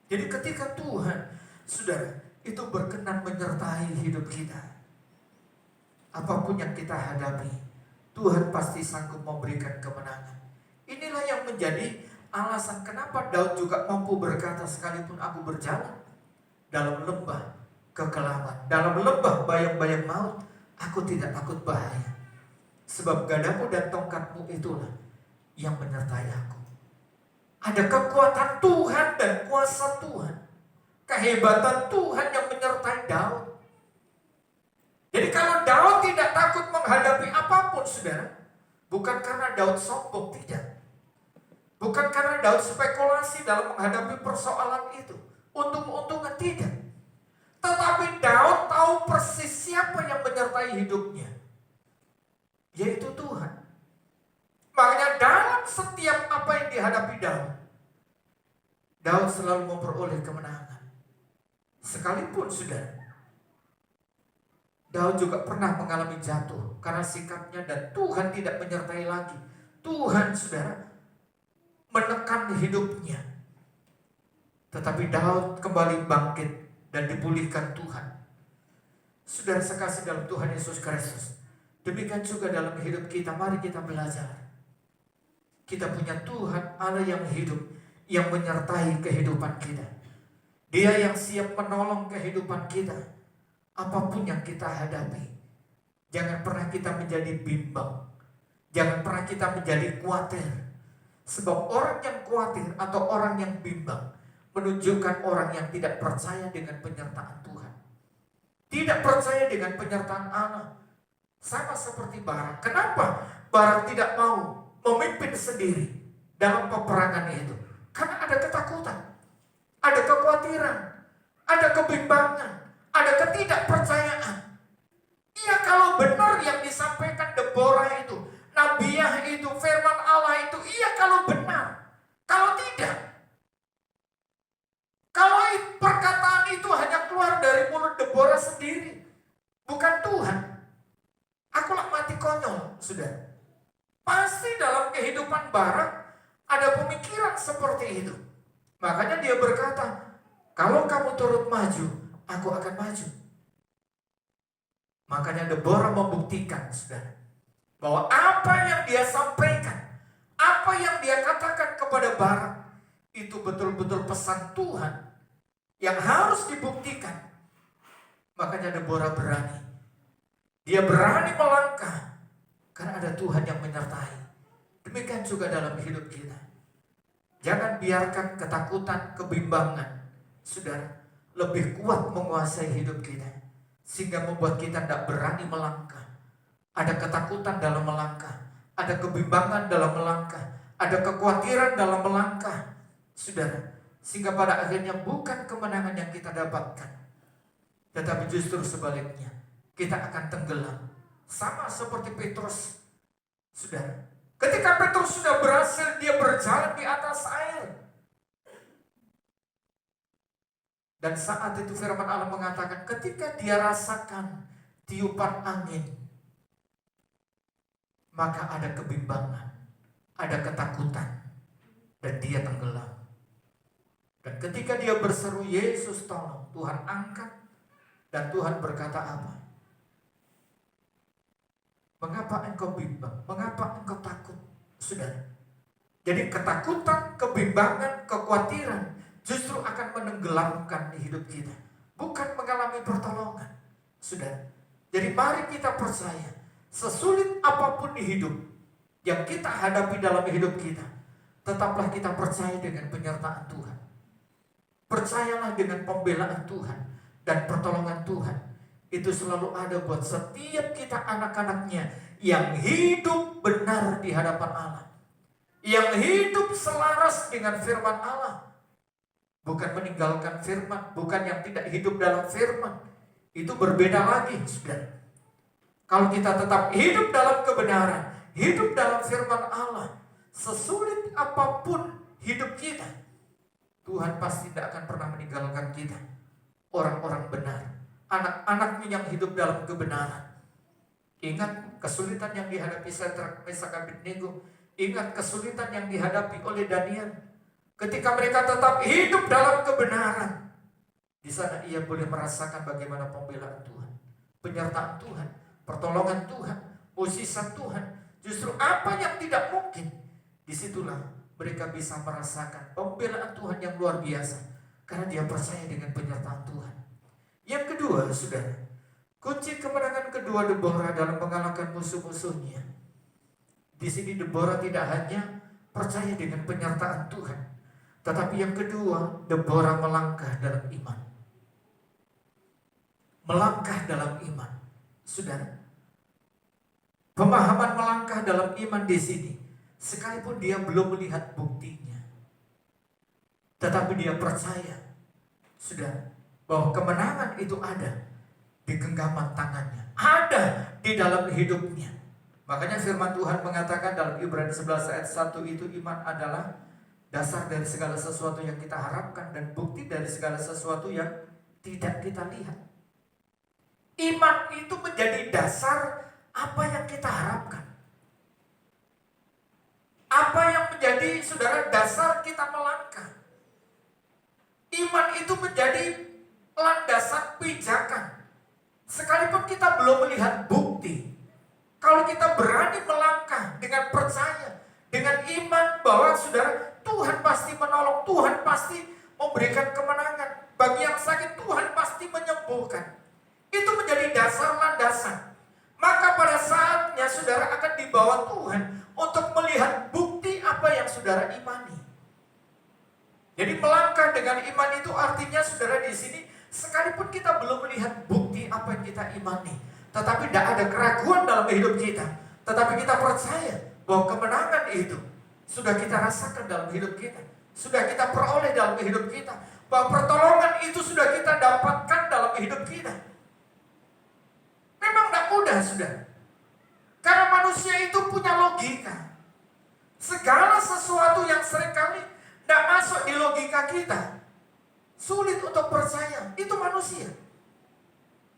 Jadi ketika Tuhan, saudara, itu berkenan menyertai hidup kita, apapun yang kita hadapi, Tuhan pasti sanggup memberikan kemenangan. Inilah yang menjadi alasan kenapa Daud juga mampu berkata, sekalipun aku berjalan dalam lembah kekelaman, dalam lembah bayang-bayang maut, aku tidak takut bahaya. Sebab gadamu dan tongkatmu itulah yang menyertai aku. Ada kekuatan Tuhan dan kuasa Tuhan, kehebatan Tuhan yang menyertai Daud. Jadi kalau Daud tidak takut menghadapi apapun, saudara, bukan karena Daud sombong, tidak. Bukan karena Daud spekulasi dalam menghadapi persoalan itu, untung-untungan, tidak. Tetapi Daud tahu persis siapa yang menyertai hidupnya, yaitu Tuhan. Makanya dalam setiap apa yang dihadapi Daud selalu memperoleh kemenangan. Sekalipun, saudara, Daud juga pernah mengalami jatuh karena sikapnya dan Tuhan tidak menyertai lagi. Tuhan, saudara, menekan hidupnya. Tetapi Daud kembali bangkit dan dipulihkan Tuhan. Saudara sekasih dalam Tuhan Yesus Kristus, demikian juga dalam hidup kita. Mari kita belajar. Kita punya Tuhan Allah yang hidup, yang menyertai kehidupan kita. Dia yang siap menolong kehidupan kita, apapun yang kita hadapi. Jangan pernah kita menjadi bimbang, jangan pernah kita menjadi khawatir. Sebab orang yang khawatir atau orang yang bimbang menunjukkan orang yang tidak percaya dengan penyertaan Tuhan, tidak percaya dengan penyertaan Allah. Sama seperti Barak. Kenapa Barak tidak mau memimpin sendiri dalam peperangan itu? Karena ada ketakutan, ada kekhawatiran, ada kebimbangan, ada ketidakpercayaan. Iya, kalau benar yang disampaikan Deborah itu, Nabiah itu, firman Allah itu, iya kalau benar. Kalau tidak, kalau perkataan itu hanya keluar dari mulut Deborah sendiri, bukan Tuhan, akulah mati konyol, sudah. Pasti dalam kehidupan Barak ada pemikiran seperti itu. Makanya dia berkata, kalau kamu turut maju, aku akan maju. Makanya Deborah membuktikan, saudara, bahwa apa yang dia sampaikan, apa yang dia katakan kepada Barak, itu betul-betul pesan Tuhan yang harus dibuktikan. Makanya Deborah berani. Dia berani melangkah karena ada Tuhan yang menyertai. Demikian juga dalam hidup kita. Jangan biarkan ketakutan, kebimbangan, saudara, lebih kuat menguasai hidup kita, sehingga membuat kita tidak berani melangkah. Ada ketakutan dalam melangkah, ada kebimbangan dalam melangkah, ada kekhawatiran dalam melangkah, saudara, sehingga pada akhirnya bukan kemenangan yang kita dapatkan, tetapi justru sebaliknya, kita akan tenggelam. Sama seperti Petrus, saudara. Ketika Petrus sudah berhasil, dia berjalan di atas air. Dan saat itu firman Allah mengatakan, ketika dia rasakan tiupan angin, maka ada kebimbangan, ada ketakutan, dan dia tenggelam. Dan ketika dia berseru, Yesus tolong, Tuhan angkat, dan Tuhan berkata apa? Mengapa engkau bimbang? Mengapa engkau takut? Saudara. Jadi ketakutan, kebimbangan, kekhawatiran justru akan menenggelamkan hidup kita, bukan mengalami pertolongan. Saudara. Jadi mari kita percaya, sesulit apapun di hidup yang kita hadapi dalam hidup kita, tetaplah kita percaya dengan penyertaan Tuhan. Percayalah dengan pembelaan Tuhan dan pertolongan Tuhan. Itu selalu ada buat setiap kita anak-anaknya yang hidup benar di hadapan Allah. Yang hidup selaras dengan firman Allah. Bukan meninggalkan firman, bukan yang tidak hidup dalam firman. Itu berbeda lagi, saudara. Kalau kita tetap hidup dalam kebenaran, hidup dalam firman Allah, sesulit apapun hidup kita, Tuhan pasti tidak akan pernah meninggalkan kita. Orang-orang benar, anak-anaknya yang hidup dalam kebenaran. Ingat kesulitan yang dihadapi Sadrak, Mesak, Abednego. Ingat kesulitan yang dihadapi oleh Daniel. Ketika mereka tetap hidup dalam kebenaran, di sana ia boleh merasakan bagaimana pembelaan Tuhan, penyertaan Tuhan, pertolongan Tuhan, mukjizat Tuhan. Justru apa yang tidak mungkin, disitulah mereka bisa merasakan pembelaan Tuhan yang luar biasa, karena dia percaya dengan penyertaan Tuhan. Yang kedua, saudara, kunci kemenangan kedua Deborah dalam mengalahkan musuh-musuhnya. Di sini Deborah tidak hanya percaya dengan penyertaan Tuhan, tetapi yang kedua, Deborah melangkah dalam iman. Melangkah dalam iman, saudara. Pemahaman melangkah dalam iman di sini, sekalipun dia belum melihat buktinya, tetapi dia percaya, saudara, bahwa kemenangan itu ada di genggaman tangannya, ada di dalam hidupnya. Makanya firman Tuhan mengatakan dalam Ibrani 11 ayat 1 itu, iman adalah dasar dari segala sesuatu yang kita harapkan dan bukti dari segala sesuatu yang tidak kita lihat. Iman itu menjadi dasar apa yang kita harapkan. Apa yang menjadi, saudara, dasar kita melangkah. Iman itu menjadi landasan pijakan. Sekalipun kita belum melihat bukti, kalau kita berani melangkah dengan percaya, dengan iman bahwa, saudara, Tuhan pasti menolong, Tuhan pasti memberikan kemenangan. Bagi yang sakit, Tuhan pasti menyembuhkan. Itu menjadi dasar landasan. Maka pada saatnya saudara akan dibawa Tuhan untuk melihat bukti apa yang saudara imani. Jadi melangkah dengan iman itu artinya, saudara, di sini sekalipun kita belum melihat bukti apa yang kita imani, tetapi tidak ada keraguan dalam hidup kita, tetapi kita percaya bahwa kemenangan itu sudah kita rasakan dalam hidup kita, sudah kita peroleh dalam hidup kita, bahwa pertolongan itu sudah kita dapatkan dalam hidup kita. Memang tidak mudah, saudara. Karena manusia itu punya logika. Segala sesuatu yang seringkali tidak masuk di logika kita, sulit untuk percaya. Itu manusia.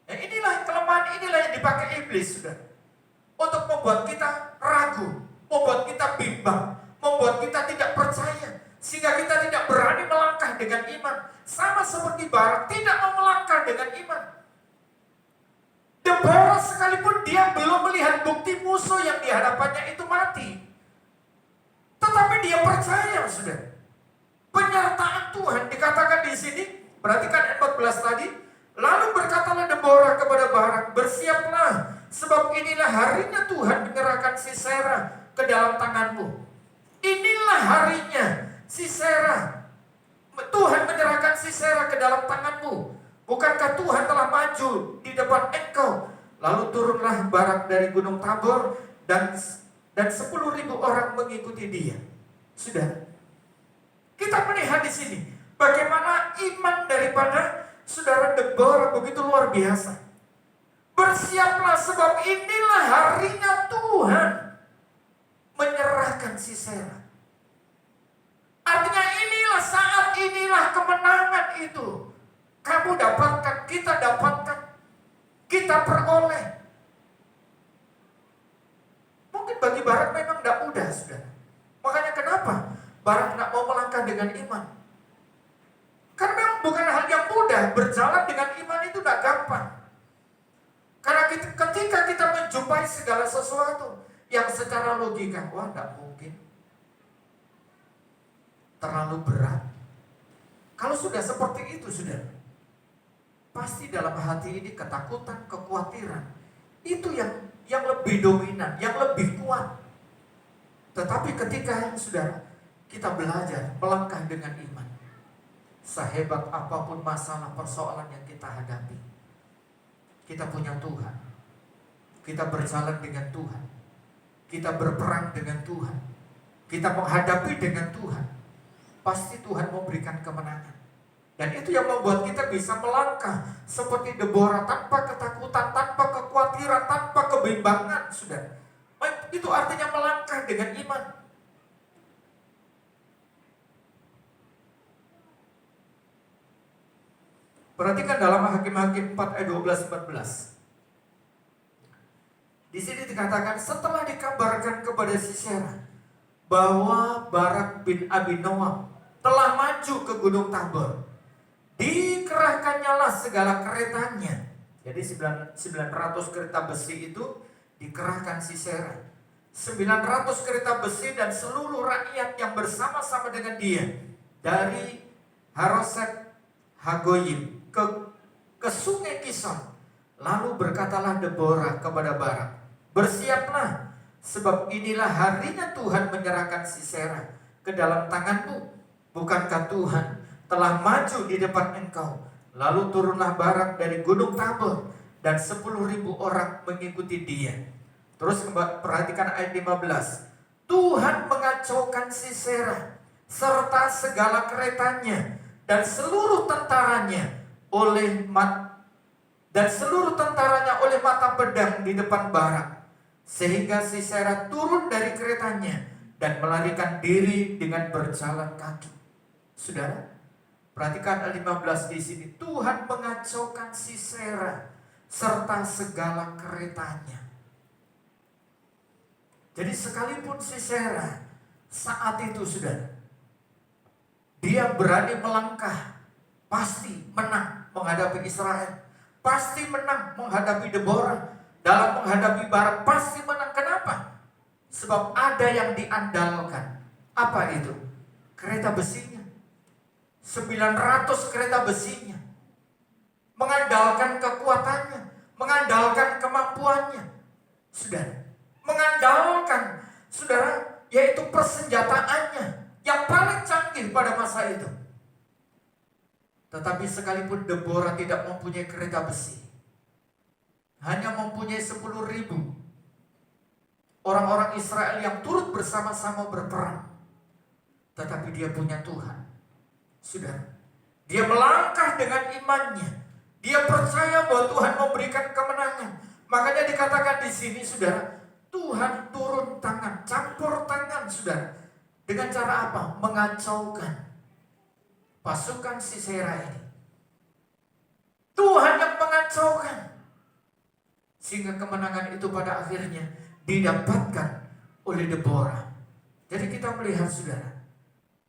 Nah, inilah kelemahan, inilah yang dipakai iblis, saudara, untuk membuat kita ragu, membuat kita bimbang, membuat kita tidak percaya, sehingga kita tidak berani melangkah dengan iman. Sama seperti Barak tidak mau melangkah dengan iman. Deborah sekalipun dia belum melihat bukti musuh yang dihadapannya itu mati, tetapi dia percaya, saudara. Penyertaan Tuhan dikatakan di sini, perhatikan ayat 14 tadi. Lalu berkatalah Deborah kepada Barak, bersiaplah, sebab inilah harinya Tuhan menyerahkan Sisera ke dalam tanganmu. Inilah harinya Sisera, Tuhan menyerahkan Sisera ke dalam tanganmu. Bukankah Tuhan telah maju di depan engkau? Lalu turunlah Barak dari Gunung Tabor dan 10.000 orang mengikuti dia. Sudah, kita melihat di sini bagaimana iman daripada saudara Deborah begitu luar biasa. Bersiaplah, sebab inilah harinya Tuhan menyerahkan Sisera. Artinya inilah saat, inilah kemenangan itu kamu dapatkan, kita peroleh. Mungkin bagi Barak memang tidak mudah, saudara. Makanya kenapa Barak tidak mau melangkah dengan iman? Karena memang bukan hal yang mudah. Berjalan dengan iman itu tidak gampang. Karena ketika kita menjumpai segala sesuatu yang secara logika, wah tidak mungkin, terlalu berat. Kalau sudah seperti itu, saudara, pasti dalam hati ini ketakutan, kekhawatiran Itu yang lebih dominan, yang lebih kuat. Tetapi ketika saudara, kita belajar melangkah dengan iman, sehebat apapun masalah persoalan yang kita hadapi, kita punya Tuhan. Kita berjalan dengan Tuhan. Kita berperang dengan Tuhan. Kita menghadapi dengan Tuhan. Pasti Tuhan memberikan kemenangan. Dan itu yang membuat kita bisa melangkah seperti Deborah, tanpa ketakutan, tanpa kekhawatiran, tanpa kebimbangan, saudara. Itu artinya melangkah dengan iman. Perhatikan dalam Hakim-Hakim 4 ayat 12-14. Di sini dikatakan, setelah dikabarkan kepada Sisera bahwa Barak bin Abinoam telah maju ke Gunung Tabor, dikerahkannyalah segala keretanya. Jadi 900 kereta besi itu dikerahkan Sisera. 900 kereta besi dan seluruh rakyat yang bersama-sama dengan dia dari Haroset Hagoyim ke sungai Kison. Lalu berkatalah Deborah kepada Barak, bersiaplah, sebab inilah harinya Tuhan menyerahkan Sisera ke dalam tanganmu. Bukankah Tuhan telah maju di depan engkau? Lalu turunlah Barak dari Gunung Tabor, dan 10.000 orang mengikuti dia. Terus perhatikan ayat 15. Tuhan mengacaukan Sisera serta segala keretanya dan seluruh tentaranya oleh mata pedang di depan Barak, sehingga Sisera turun dari keretanya dan melarikan diri dengan berjalan kaki. Saudara, perhatikan ayat 15 di sini. Tuhan mengacaukan Sisera serta segala keretanya. Jadi sekalipun Sisera saat itu, saudara, dia berani melangkah, pasti menang menghadapi Israel, pasti menang menghadapi Deborah, dalam menghadapi Barak pasti menang. Kenapa? Sebab ada yang diandalkan. Apa itu? Kereta besinya. 900 kereta besinya. Mengandalkan kekuatannya, mengandalkan kemampuannya. Saudara, mengandalkan, saudara, yaitu persenjataannya yang paling canggih pada masa itu. Tetapi sekalipun Deborah tidak mempunyai kereta besi, hanya mempunyai 10.000 orang-orang Israel yang turut bersama-sama berperang, tetapi dia punya Tuhan. Saudara, dia melangkah dengan imannya. Dia percaya bahwa Tuhan memberikan kemenangan. Makanya dikatakan di sini, saudara, Tuhan turun tangan, campur tangan, saudara. Dengan cara apa? Mengacaukan pasukan Sisera ini. Tuhan yang mengacaukan, sehingga kemenangan itu pada akhirnya didapatkan oleh Deborah. Jadi kita melihat, saudara,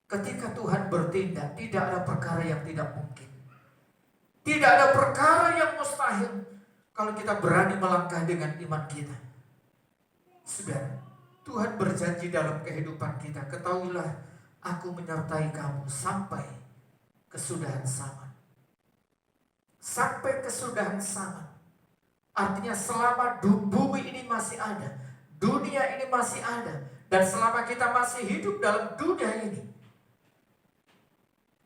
ketika Tuhan bertindak, tidak ada perkara yang tidak mungkin. Tidak ada perkara yang mustahil kalau kita berani melangkah dengan iman kita. Saudara, Tuhan berjanji dalam kehidupan kita, ketahuilah, aku menyertai kamu sampai kesudahan zaman. Sampai kesudahan zaman. Artinya selama bumi ini masih ada, dunia ini masih ada, dan selama kita masih hidup dalam dunia ini,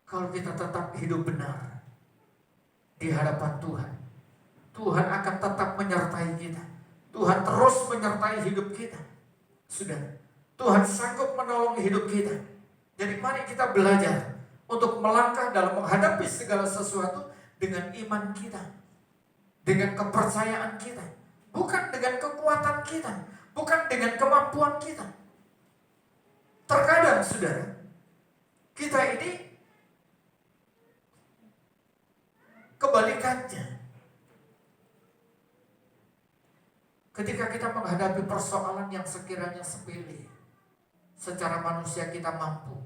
kalau kita tetap hidup benar di hadapan Tuhan, Tuhan akan tetap menyertai kita. Tuhan terus menyertai hidup kita. Sudah, Tuhan sanggup menolong hidup kita. Jadi mari kita belajar untuk melangkah dalam menghadapi segala sesuatu dengan iman kita, dengan kepercayaan kita, bukan dengan kekuatan kita, bukan dengan kemampuan kita. Terkadang, saudara, kita ini kebalikannya. Ketika kita menghadapi persoalan yang sekiranya sepele, secara manusia kita mampu,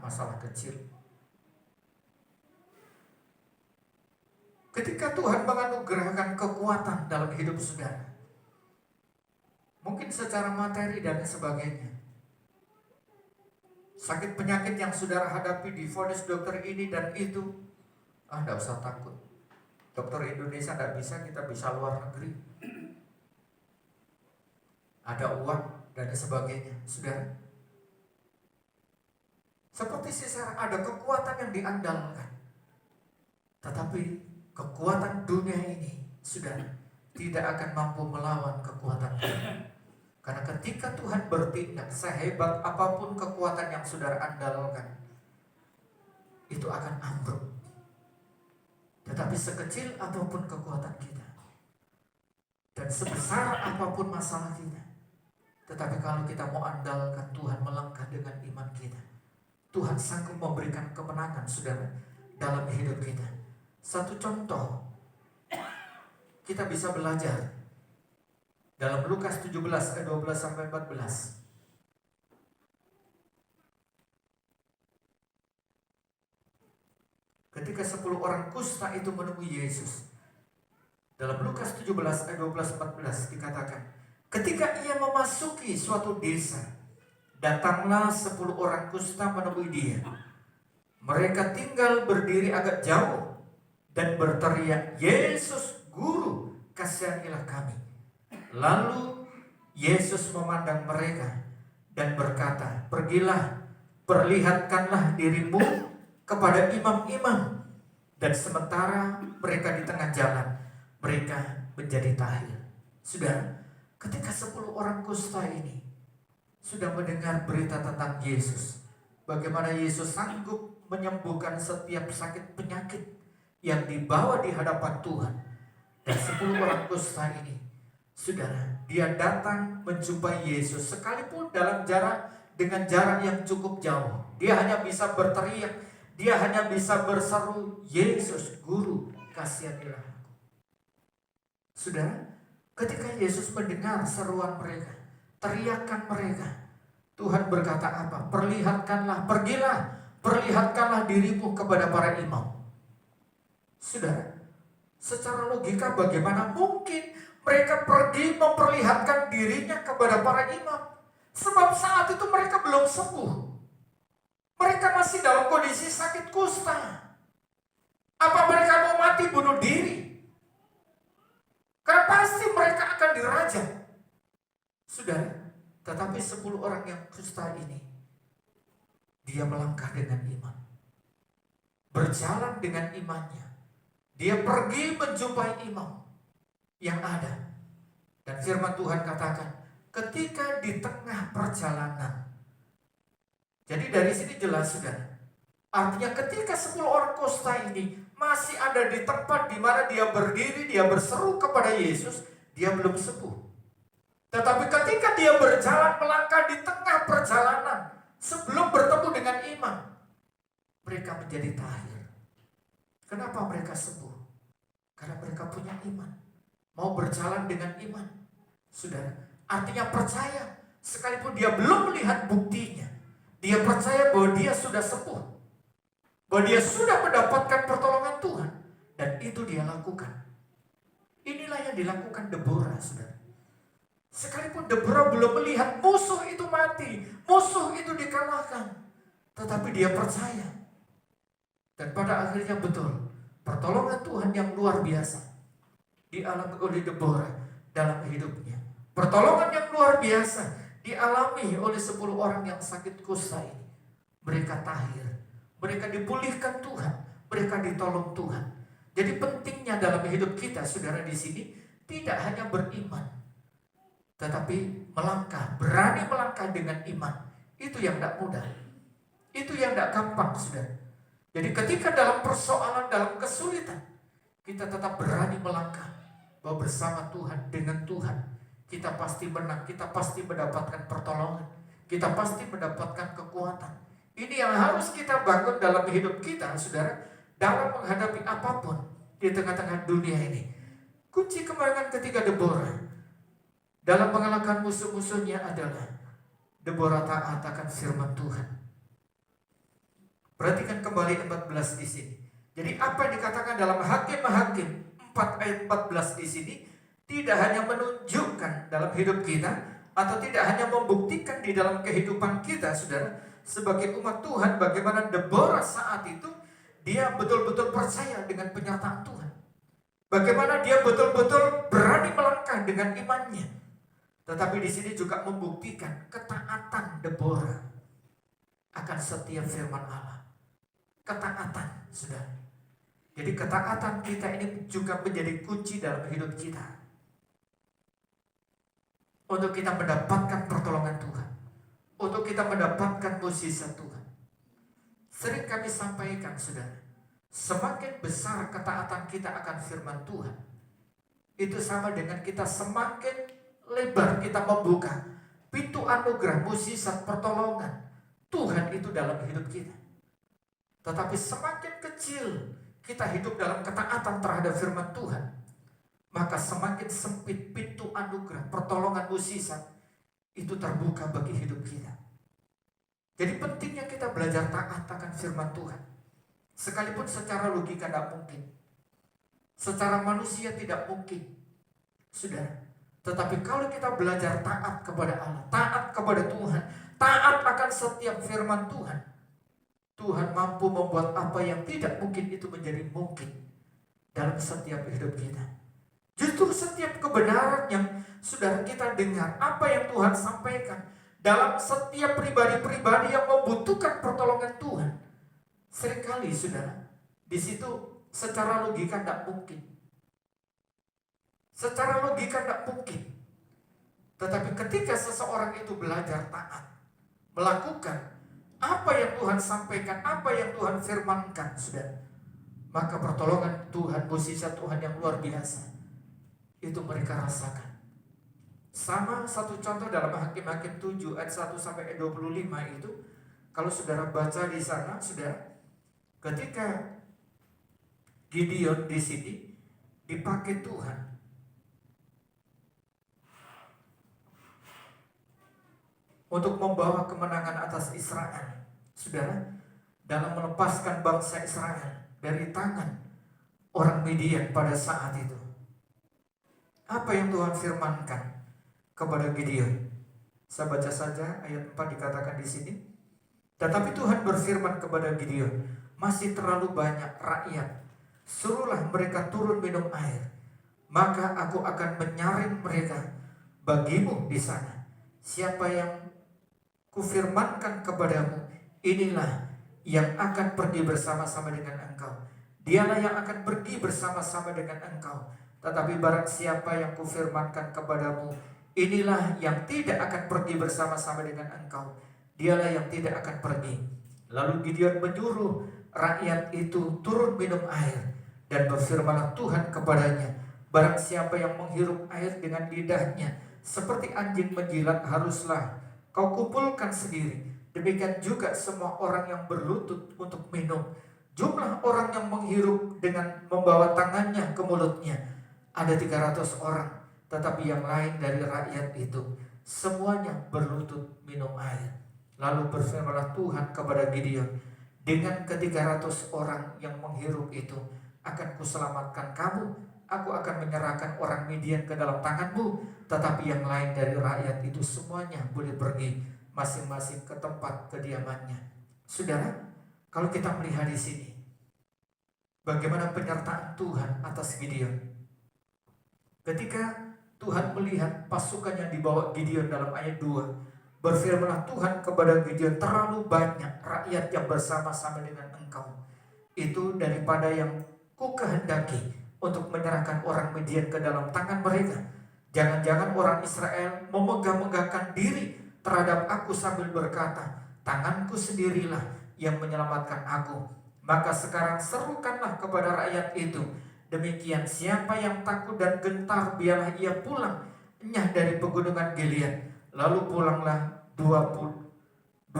masalah kecil. Ketika Tuhan menganugerahkan kekuatan dalam hidup saudara, mungkin secara materi dan sebagainya, sakit penyakit yang saudara hadapi, divonis dokter ini dan itu, tidak usah takut. Dokter Indonesia tidak bisa, kita bisa luar negeri. ada uang dan sebagainya, saudara. Seperti Sisera, ada kekuatan yang diandalkan. Tetapi kekuatan dunia ini, saudara, tidak akan mampu melawan kekuatan Tuhan. Karena ketika Tuhan bertindak, sehebat apapun kekuatan yang saudara andalkan, itu akan ambruk. Tetapi sekecil apapun kekuatan kita, dan sebesar apapun masalah kita, tetapi kalau kita mau andalkan Tuhan, melangkah dengan iman kita, Tuhan sanggup memberikan kemenangan, saudara, dalam hidup kita. Satu contoh, kita bisa belajar dalam Lukas 17 ayat 12 sampai 14. Ketika 10 orang kusta itu menemui Yesus, dalam Lukas 17 ayat 12-14 dikatakan, ketika ia memasuki suatu desa, datanglah 10 orang kusta menemui dia. Mereka tinggal berdiri agak jauh dan berteriak, Yesus, Guru, kasihanilah kami. Lalu Yesus memandang mereka dan berkata, pergilah, perlihatkanlah dirimu kepada imam-imam. Dan sementara mereka di tengah jalan, mereka menjadi tahir. Sudah, ketika 10 orang kusta ini sudah mendengar berita tentang Yesus, bagaimana Yesus sanggup menyembuhkan setiap sakit penyakit yang dibawa di hadapan Tuhan. Dan 10 orang kusta ini, saudara, dia datang menjumpai Yesus sekalipun dengan jarak yang cukup jauh. Dia hanya bisa berteriak, dia hanya bisa berseru, Yesus, Guru, kasihanilah aku. Saudara, ketika Yesus mendengar seruan mereka, teriakan mereka, Tuhan berkata apa? Perlihatkanlah, pergilah, perlihatkanlah dirimu kepada para imam. Saudara, secara logika bagaimana mungkin mereka pergi memperlihatkan dirinya kepada para imam? Sebab saat itu mereka belum sembuh. Mereka masih dalam kondisi sakit kusta. Apa mereka mau mati bunuh diri? Karena pasti mereka akan dirajam. Saudara, tetapi 10 orang yang kusta ini, dia melangkah dengan iman, berjalan dengan imannya. Dia pergi menjumpai imam yang ada. Dan firman Tuhan katakan, ketika di tengah perjalanan. Jadi dari sini jelas, saudara. Artinya ketika 10 orang kusta ini masih ada di tempat di mana dia berdiri, dia berseru kepada Yesus, dia belum sembuh. Tetapi ketika dia berjalan melangkah di tengah perjalanan, sebelum bertemu dengan imam, mereka menjadi tahir. Kenapa mereka sembuh? Karena mereka punya iman. Mau berjalan dengan iman. Saudara, artinya percaya. Sekalipun dia belum melihat buktinya, dia percaya bahwa dia sudah sembuh, bahwa dia sudah mendapatkan pertolongan Tuhan. Dan itu dia lakukan. Inilah yang dilakukan Deborah, saudara. Sekalipun Deborah belum melihat musuh itu mati, musuh itu dikalahkan, tetapi dia percaya. Dan pada akhirnya betul, pertolongan Tuhan yang luar biasa dialami oleh Deborah dalam hidupnya. Pertolongan yang luar biasa dialami oleh 10 orang yang sakit kusta ini. Mereka tahir, mereka dipulihkan Tuhan, mereka ditolong Tuhan. Jadi pentingnya dalam hidup kita, saudara, di sini tidak hanya beriman, tetapi melangkah, berani melangkah dengan iman. Itu yang tidak mudah, itu yang tidak gampang, saudara. Jadi ketika dalam persoalan, dalam kesulitan, kita tetap berani melangkah, bahwa bersama Tuhan, dengan Tuhan, kita pasti menang, kita pasti mendapatkan pertolongan, kita pasti mendapatkan kekuatan. Ini yang harus kita bangun dalam hidup kita, saudara, dalam menghadapi apapun di tengah-tengah dunia ini. Kunci kemenangan ketiga Deborah dalam mengalahkan musuh-musuhnya adalah Deborah taat akan firman Tuhan. Perhatikan kembali 14 di sini. Jadi apa yang dikatakan dalam Hakim-Hakim 4 ayat 14 di sini tidak hanya menunjukkan dalam hidup kita, atau tidak hanya membuktikan di dalam kehidupan kita, saudara, sebagai umat Tuhan, bagaimana Deborah saat itu dia betul-betul percaya dengan penyertaan Tuhan. Bagaimana dia betul-betul berani melangkah dengan imannya. Tetapi di sini juga membuktikan ketaatan Deborah akan setiap firman Allah. Ketaatan, saudara. Jadi ketaatan kita ini juga menjadi kunci dalam hidup kita. Untuk kita mendapatkan pertolongan Tuhan. Untuk kita mendapatkan mukjizat Tuhan. Sering kami sampaikan, saudara, semakin besar ketaatan kita akan firman Tuhan, itu sama dengan kita semakin lebar kita membuka pintu anugerah, mukjizat, pertolongan Tuhan itu dalam hidup kita. Tetapi semakin kecil kita hidup dalam ketaatan terhadap firman Tuhan, maka semakin sempit pintu anugerah, pertolongan, mukjizat itu terbuka bagi hidup kita. Jadi pentingnya kita belajar taat akan firman Tuhan. Sekalipun secara logika tidak mungkin, secara manusia tidak mungkin, saudara. Tetapi kalau kita belajar taat kepada Allah, taat kepada Tuhan, taat akan setiap firman Tuhan, Tuhan mampu membuat apa yang tidak mungkin itu menjadi mungkin dalam setiap hidup kita. Justru setiap kebenaran yang saudara kita dengar, apa yang Tuhan sampaikan dalam setiap pribadi-pribadi yang membutuhkan pertolongan Tuhan, seringkali saudara, di situ secara logika tidak mungkin. Secara logika tidak mungkin. Tetapi ketika seseorang itu belajar taat, melakukan apa yang Tuhan sampaikan, apa yang Tuhan firmankan, saudara, maka pertolongan Tuhan, mukjizat Tuhan yang luar biasa itu mereka rasakan. Sama satu contoh dalam Hakim-Hakim 7 ayat 1 sampai 25 itu, kalau saudara baca di sana, saudara, ketika Gideon di sini dipakai Tuhan untuk membawa kemenangan atas Israel, saudara, dalam melepaskan bangsa Israel dari tangan orang Midian pada saat itu. Apa yang Tuhan firmankan kepada Gideon? Saya baca saja ayat 4 dikatakan di sini. Tetapi Tuhan berfirman kepada Gideon, masih terlalu banyak rakyat, suruhlah mereka turun minum air, maka aku akan menyaring mereka bagimu di sana. Siapa yang kufirmankan kepadamu, inilah yang akan pergi bersama-sama dengan engkau. Dialah yang akan pergi bersama-sama dengan engkau. Tetapi barang siapa yang kufirmankan kepadamu, inilah yang tidak akan pergi bersama-sama dengan engkau. Dialah yang tidak akan pergi. Lalu Gideon menyuruh rakyat itu turun minum air, dan berfirmanlah Tuhan kepadanya, barang siapa yang menghirup air dengan lidahnya seperti anjing menjilat, haruslah kau kumpulkan sendiri. Demikian juga semua orang yang berlutut untuk minum. Jumlah orang yang menghirup dengan membawa tangannya ke mulutnya ada 300 orang. Tetapi yang lain dari rakyat itu semuanya berlutut minum air. Lalu berfirmanlah Tuhan kepada Gideon, dengan ke-300 orang yang menghirup itu akan kuselamatkan kamu. Aku akan menyerahkan orang Midian ke dalam tanganmu. Tetapi yang lain dari rakyat itu semuanya boleh pergi masing-masing ke tempat kediamannya. Saudara, kalau kita melihat di sini bagaimana penyertaan Tuhan atas Gideon. Ketika Tuhan melihat pasukan yang dibawa Gideon dalam ayat 2, berfirmanlah Tuhan kepada Gideon, terlalu banyak rakyat yang bersama-sama dengan engkau, itu daripada yang ku kehendaki untuk menyerahkan orang Midian ke dalam tangan mereka. Jangan-jangan orang Israel memegah-megahkan diri terhadap aku sambil berkata, tanganku sendirilah yang menyelamatkan aku. Maka sekarang serukanlah kepada rakyat itu, demikian siapa yang takut dan gentar, biarlah ia pulang enyah dari pegunungan Gilead. Lalu pulanglah 22.000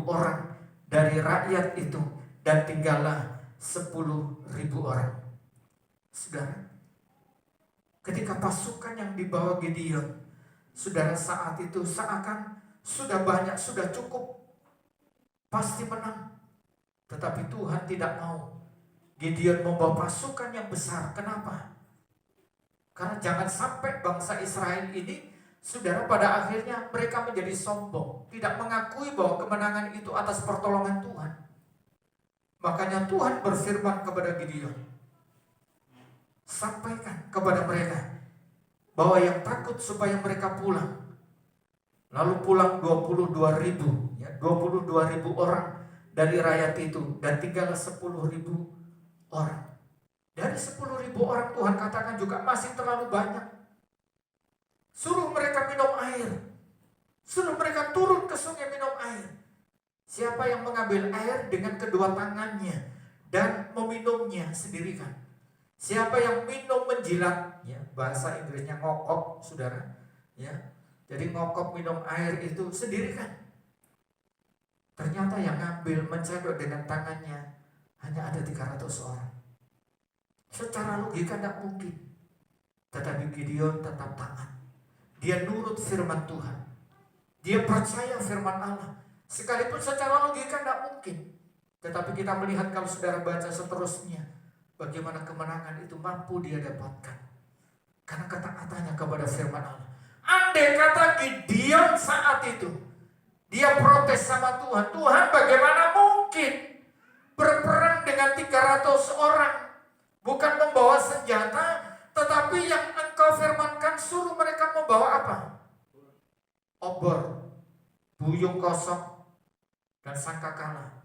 orang dari rakyat itu, dan tinggallah 10.000 orang. Saudara, ketika pasukan yang dibawa Gideon, saudara, saat itu seakan sudah banyak, sudah cukup, pasti menang. Tetapi Tuhan tidak mau Gideon membawa pasukan yang besar. Kenapa? Karena jangan sampai bangsa Israel ini, saudara, pada akhirnya mereka menjadi sombong, tidak mengakui bahwa kemenangan itu atas pertolongan Tuhan. Makanya Tuhan berfirman kepada Gideon, sampaikan kepada mereka, bahwa yang takut supaya mereka pulang. Lalu pulang 22.000, ya, 22.000 orang dari rakyat itu, dan tinggallah 10.000 orang. Dari 10.000 orang Tuhan katakan juga masih terlalu banyak. Suruh mereka minum air. Suruh mereka turun ke sungai minum air. Siapa yang mengambil air dengan kedua tangannya dan meminumnya sendirikan. Siapa yang minum menjilat, ya, bahasa Inggrisnya ngokok, saudara, ya. Jadi ngokok minum air itu sendirikan. Ternyata yang ngambil mencedok dengan tangannya hanya ada 300 orang. Secara logika tidak mungkin. Tetapi Gideon tetap taat. Dia nurut firman Tuhan. Dia percaya firman Allah. Sekalipun secara logika tidak mungkin. Tetapi kita melihat kalau saudara baca seterusnya, bagaimana kemenangan itu mampu dia dapatkan. Karena ketaatannya kepada firman Allah. Andai kata Gideon saat itu dia protes sama Tuhan, Tuhan bagaimana mungkin berperang dengan 300 orang, bukan membawa senjata, tetapi yang engkau firmankan suruh mereka membawa apa? Obor, buyung kosong, dan sangkakala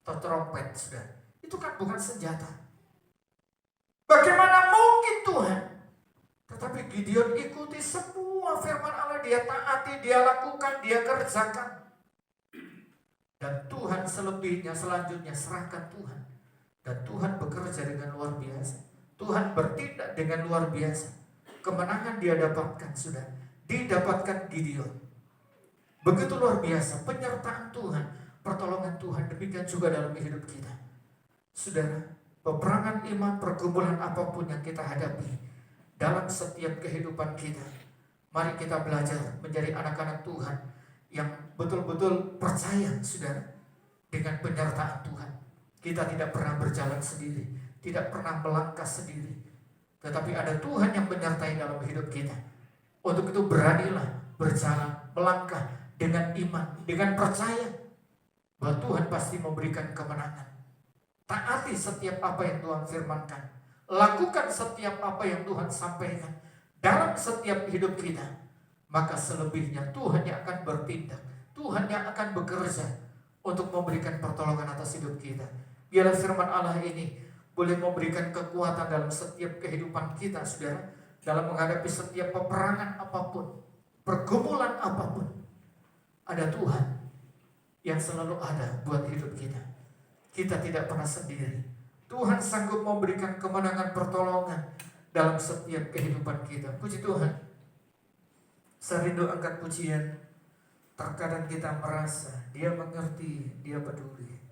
atau trompet, sudah. Itu kan bukan senjata. Bagaimana mungkin Tuhan? Tetapi Gideon ikuti semua firman Allah, dia taati, dia lakukan, dia kerjakan. Dan Tuhan selebihnya selanjutnya serahkan Tuhan. Dan Tuhan bekerja dengan luar biasa. Tuhan bertindak dengan luar biasa. Kemenangan dia dapatkan, sudah didapatkan Gideon. Begitu luar biasa penyertaan Tuhan, pertolongan Tuhan. Demikian juga dalam hidup kita, saudara. Peperangan iman, pergumulan apapun yang kita hadapi dalam setiap kehidupan kita, mari kita belajar menjadi anak-anak Tuhan yang betul-betul percaya, saudara, dengan penyertaan Tuhan. Kita tidak pernah berjalan sendiri, tidak pernah melangkah sendiri, tetapi ada Tuhan yang menyertai dalam hidup kita. Untuk itu beranilah berjalan, melangkah dengan iman, dengan percaya bahwa Tuhan pasti memberikan kemenangan. Taati setiap apa yang Tuhan firmankan. Lakukan setiap apa yang Tuhan sampaikan dalam setiap hidup kita. Maka selebihnya Tuhan yang akan bertindak, Tuhan yang akan bekerja untuk memberikan pertolongan atas hidup kita. Biarlah firman Allah ini boleh memberikan kekuatan dalam setiap kehidupan kita, saudara, dalam menghadapi setiap peperangan apapun, pergumulan apapun. Ada Tuhan yang selalu ada buat hidup kita. Kita tidak pernah sendiri. Tuhan sanggup memberikan kemenangan, pertolongan dalam setiap kehidupan kita. Puji Tuhan. Saya rindu angkat pujian. Terkadang kita merasa Dia mengerti, Dia peduli.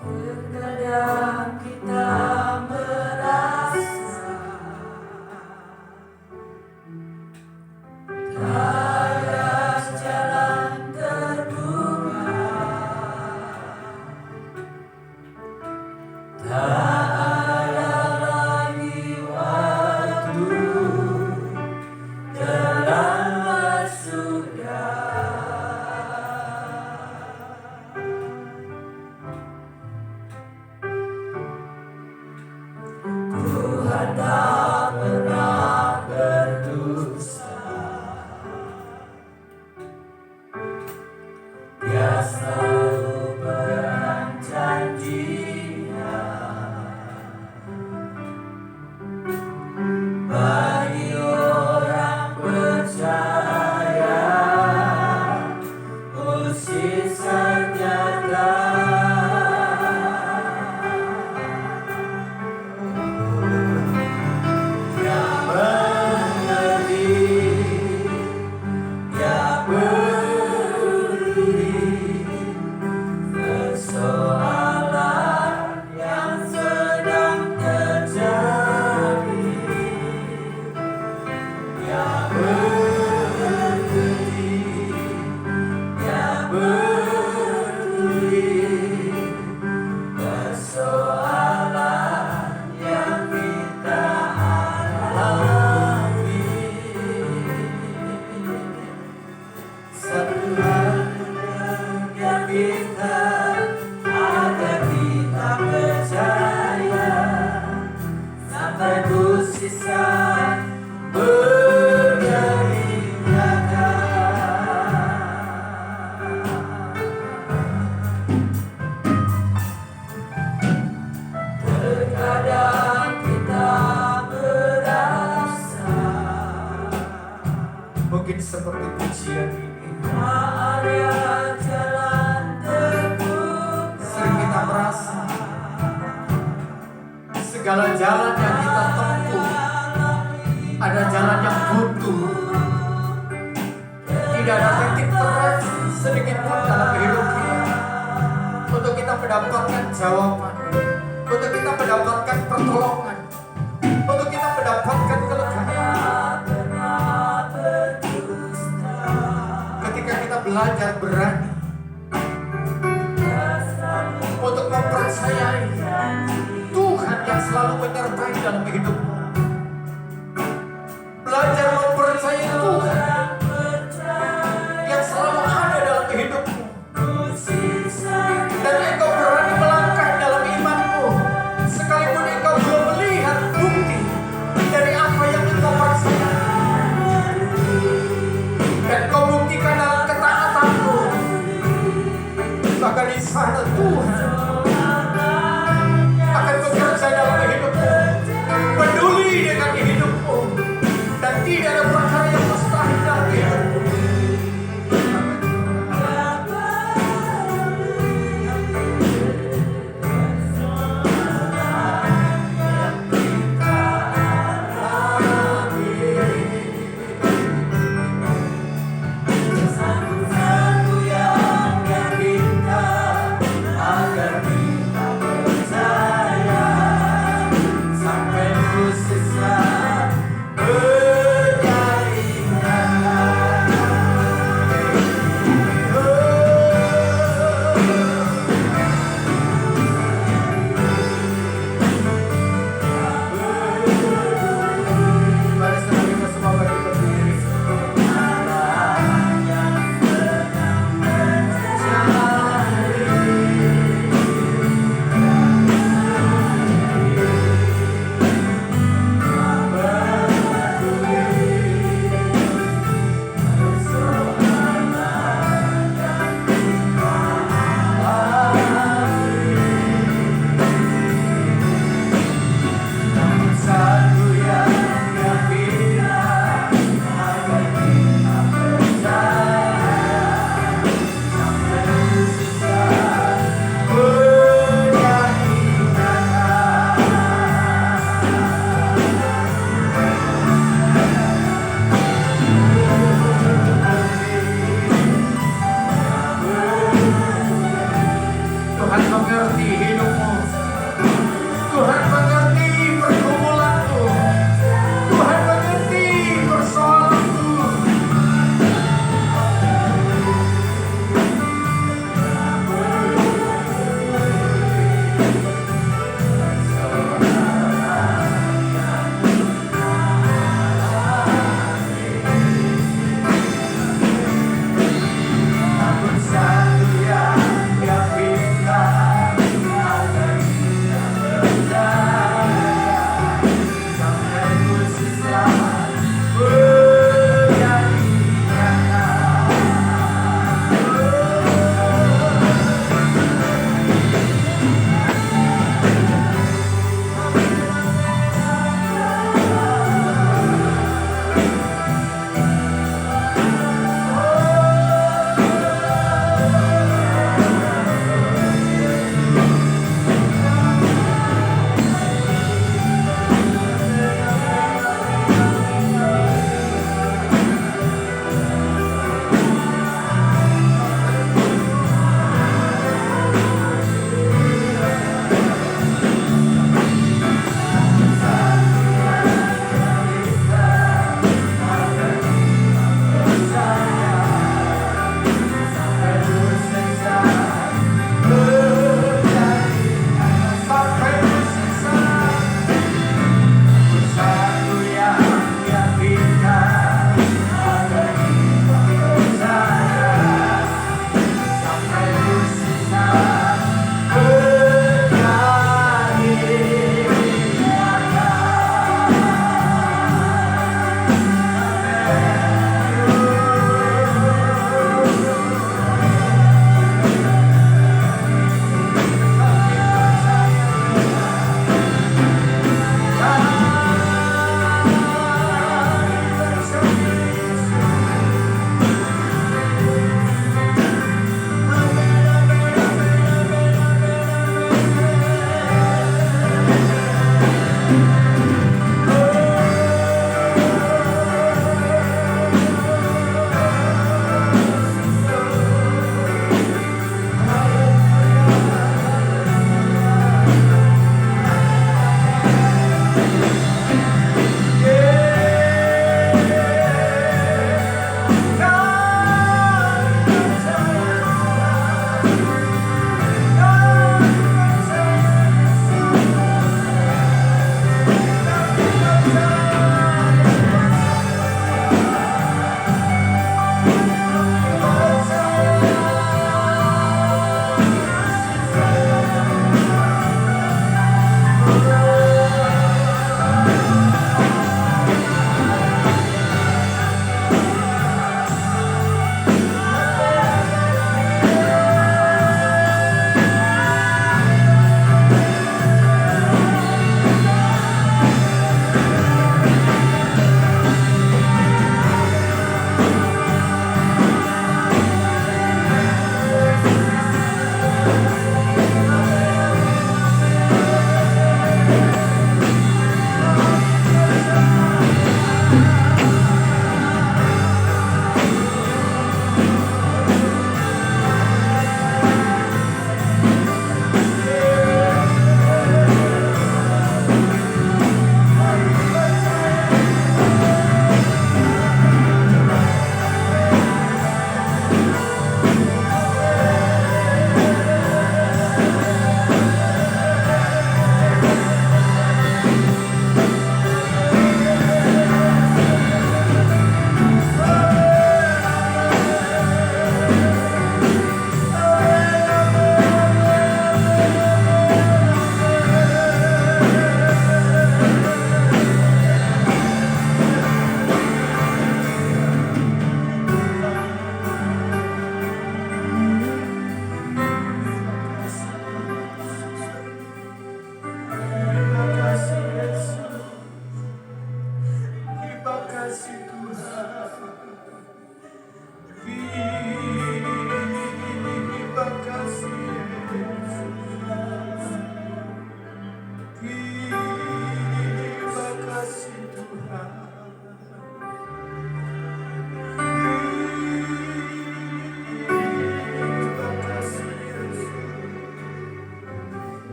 Terkadang kita merasa tiada jalan terbuka, tak ada lagi waktu, terlambat sudah. Tuhan tak pernah berdusta, Dia selalu berjanji-Nya bagi orang percaya, musuh senjata. kita, agar kita percaya sampai musisat menjadi nyata. Terkadang kita merasa mungkin seperti pujian ini, tak ada jalan terbuka. Sering kita merasa segala jalan yang kita tempuh ada jalan yang buntu. Tidak ada titik terang sedikit pun dalam hidup kita untuk kita mendapatkan jawaban, untuk kita mendapatkan pertolongan, untuk kita mendapatkan kelegaan. Ketika kita belajar berani untuk mempercayai Tuhan yang selalu menyertai dalam hidupmu, belajar mempercayai Tuhan yang selalu ada dalam hidupmu, dan engkau berani melangkah dalam imanmu sekalipun engkau belum melihat bukti dari apa yang engkau percayai, dan kau buktikan dalam ketaatanmu. Maka di sana Tuhan akan bekerja dalam hidupmu, peduli dengan hidupmu, dan tidak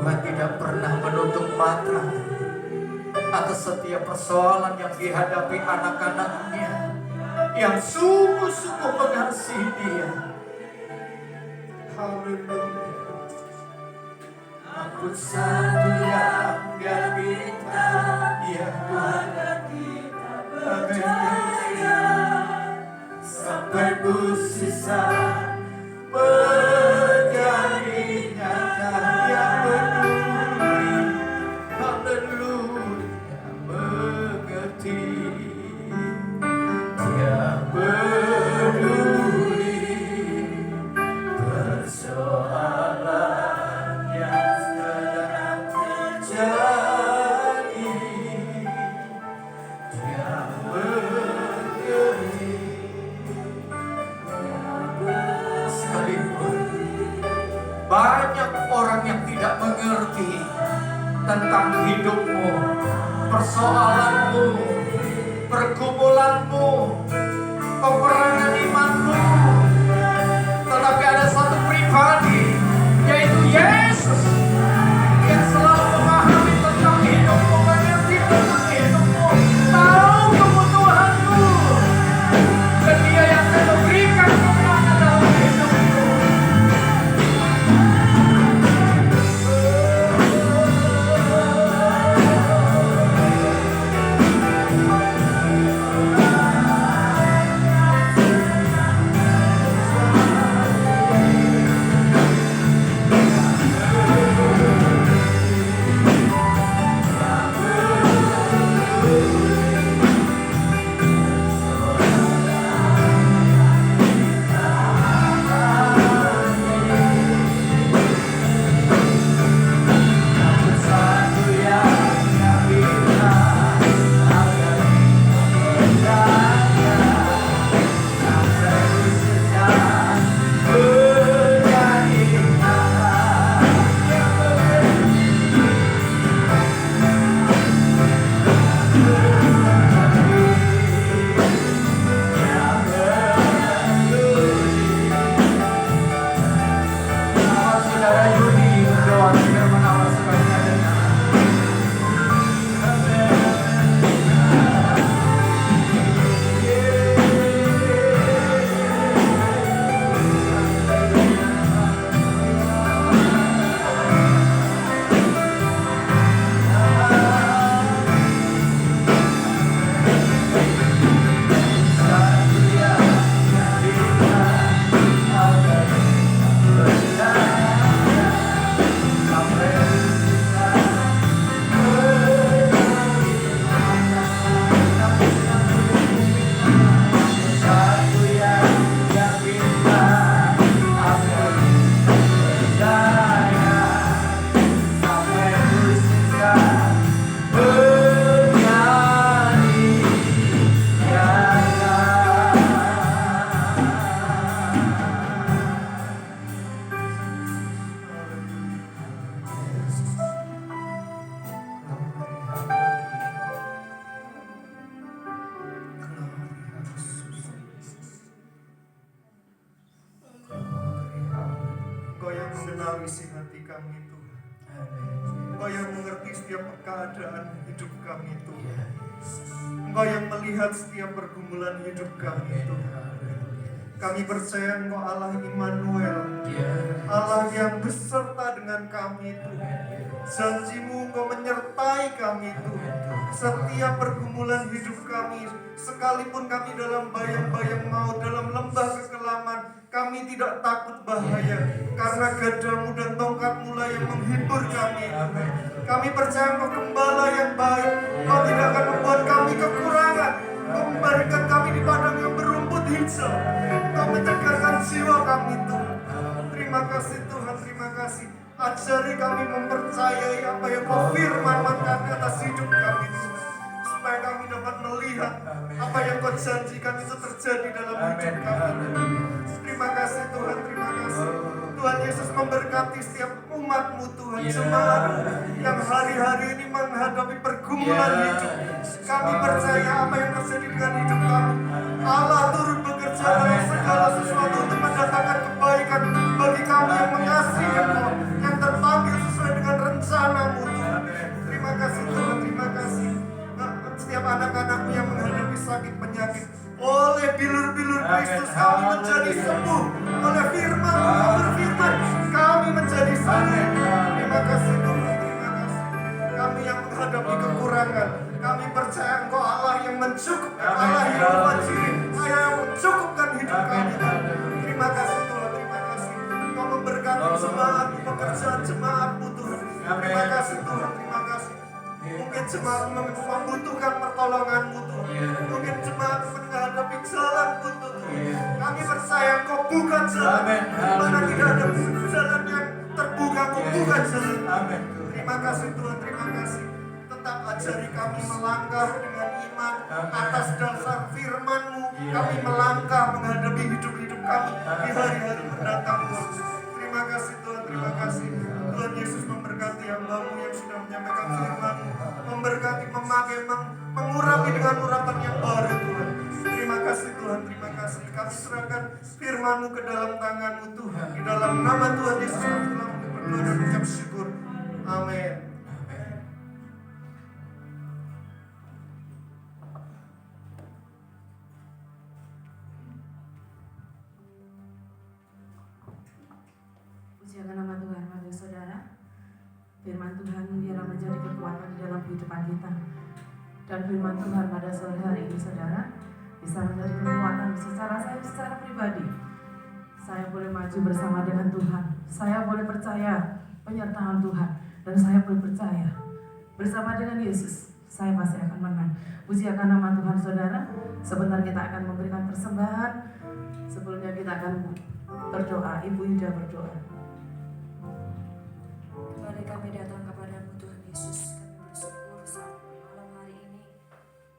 Tuhan tidak pernah menutup mata atas setiap persoalan yang dihadapi anak-anaknya yang sungguh-sungguh mengasihi Dia. Haleluya. Aku satu yang Dia minta, ya agar kita percaya sampai bersisa menjadi nyata. Dia peduli, haleluya, mengerti. Dia peduli persoalan yang sedang terjadi. Dia mengerti. Sekalipun banyak orang yang tidak mengerti tentang hidupmu, persoalanmu, pergumulanmu, peperangan imanmu, tetapi ada satu pribadi, yaitu Yesus, yang selalu memahami tentang hidupmu, mengerti tentang hidupmu, tahu kebutuhanmu, dan Dia yang akan memberikan kemenangan dalam hidupmu. Engkau yang mengenal isi hati kami Tuhan. Engkau yang mengerti setiap keadaan hidup kami Tuhan. Engkau yang melihat setiap pergumulan hidup kami Tuhan. Kami percaya Engkau Allah Immanuel, Allah yang beserta dengan kami Tuhan. Janji-Mu Engkau menyertai kami Tuhan. Setiap pergumulan hidup kami, sekalipun kami dalam bayang-bayang maut, dalam lembah kekelaman, kami tidak takut bahaya, karena gadamu dan tongkatmu lah yang menghibur kami. Kami percaya Engkau gembala yang baik. Engkau tidak akan membuat kami kekurangan. Engkau memberikan kami di padang yang berumput hijau. Engkau mencegarkan jiwa kami Tuhan. Terima kasih Tuhan, terima kasih. Ajari kami mempercayai apa yang Kau firmankan atas hidup kami Tuhan, supaya kami dapat melihat apa yang Kau janjikan itu terjadi dalam hidup kami. Terima kasih Tuhan, terima kasih. Tuhan Yesus memberkati setiap umat-Mu Tuhan, jemaat yang hari-hari ini menghadapi pergumulan hidup. Kami percaya apa yang terjadi dengan hidup kami, Allah turut bekerja dalam segala sesuatu untuk mendatangkan kebaikan bagi kami yang mengasihi Engkau, yang terpanggil sesuai dengan rencana dalam jemaatmu, pekerjaan jemaatmu Tuhan. Terima kasih Tuhan, terima kasih. Mungkin jemaat membutuhkan pertolongan-Mu Tuhan. Mungkin jemaat menghadapi jalan buntu Tuhan. Kami percaya Engkau buka jalan. Mana tidak ada jalan yang terbuka, Engkau buka jalan. Terima kasih Tuhan, terima kasih. Tetap ajari kami melangkah dengan iman atas dasar firman-Mu. Kami melangkah menghadapi hidup-hidup kami di hari-hari mendatang Tuhan. Terima kasih Tuhan, terima kasih. Tuhan Yesus memberkati hamba-Mu yang sudah menyampaikan firman-Mu, memberkati, memakai, mengurapi dengan urapan yang baru Tuhan. Terima kasih Tuhan, terima kasih. Kami serahkan firman-Mu ke dalam tangan-Mu Tuhan. Di dalam nama Tuhan Yesus kami telah berdoa dan mengucap syukur. Amin. Puji akan nama Tuhan, bagi saudara. Firman Tuhan biarlah menjadi kekuatan di dalam kehidupan kita. Dan firman Tuhan pada sore hari ini saudara bisa menjadi kekuatan secara pribadi. Saya boleh maju bersama dengan Tuhan. Saya boleh percaya penyertaan Tuhan. Dan saya boleh percaya bersama dengan Yesus saya pasti akan menang. Puji akan nama Tuhan saudara. Sebentar kita akan memberikan persembahan. Sebelumnya kita akan berdoa. Ibu Ida berdoa. Kembali kami datang kepadamu Tuhan Yesus. Kami bersyukur saat malam hari ini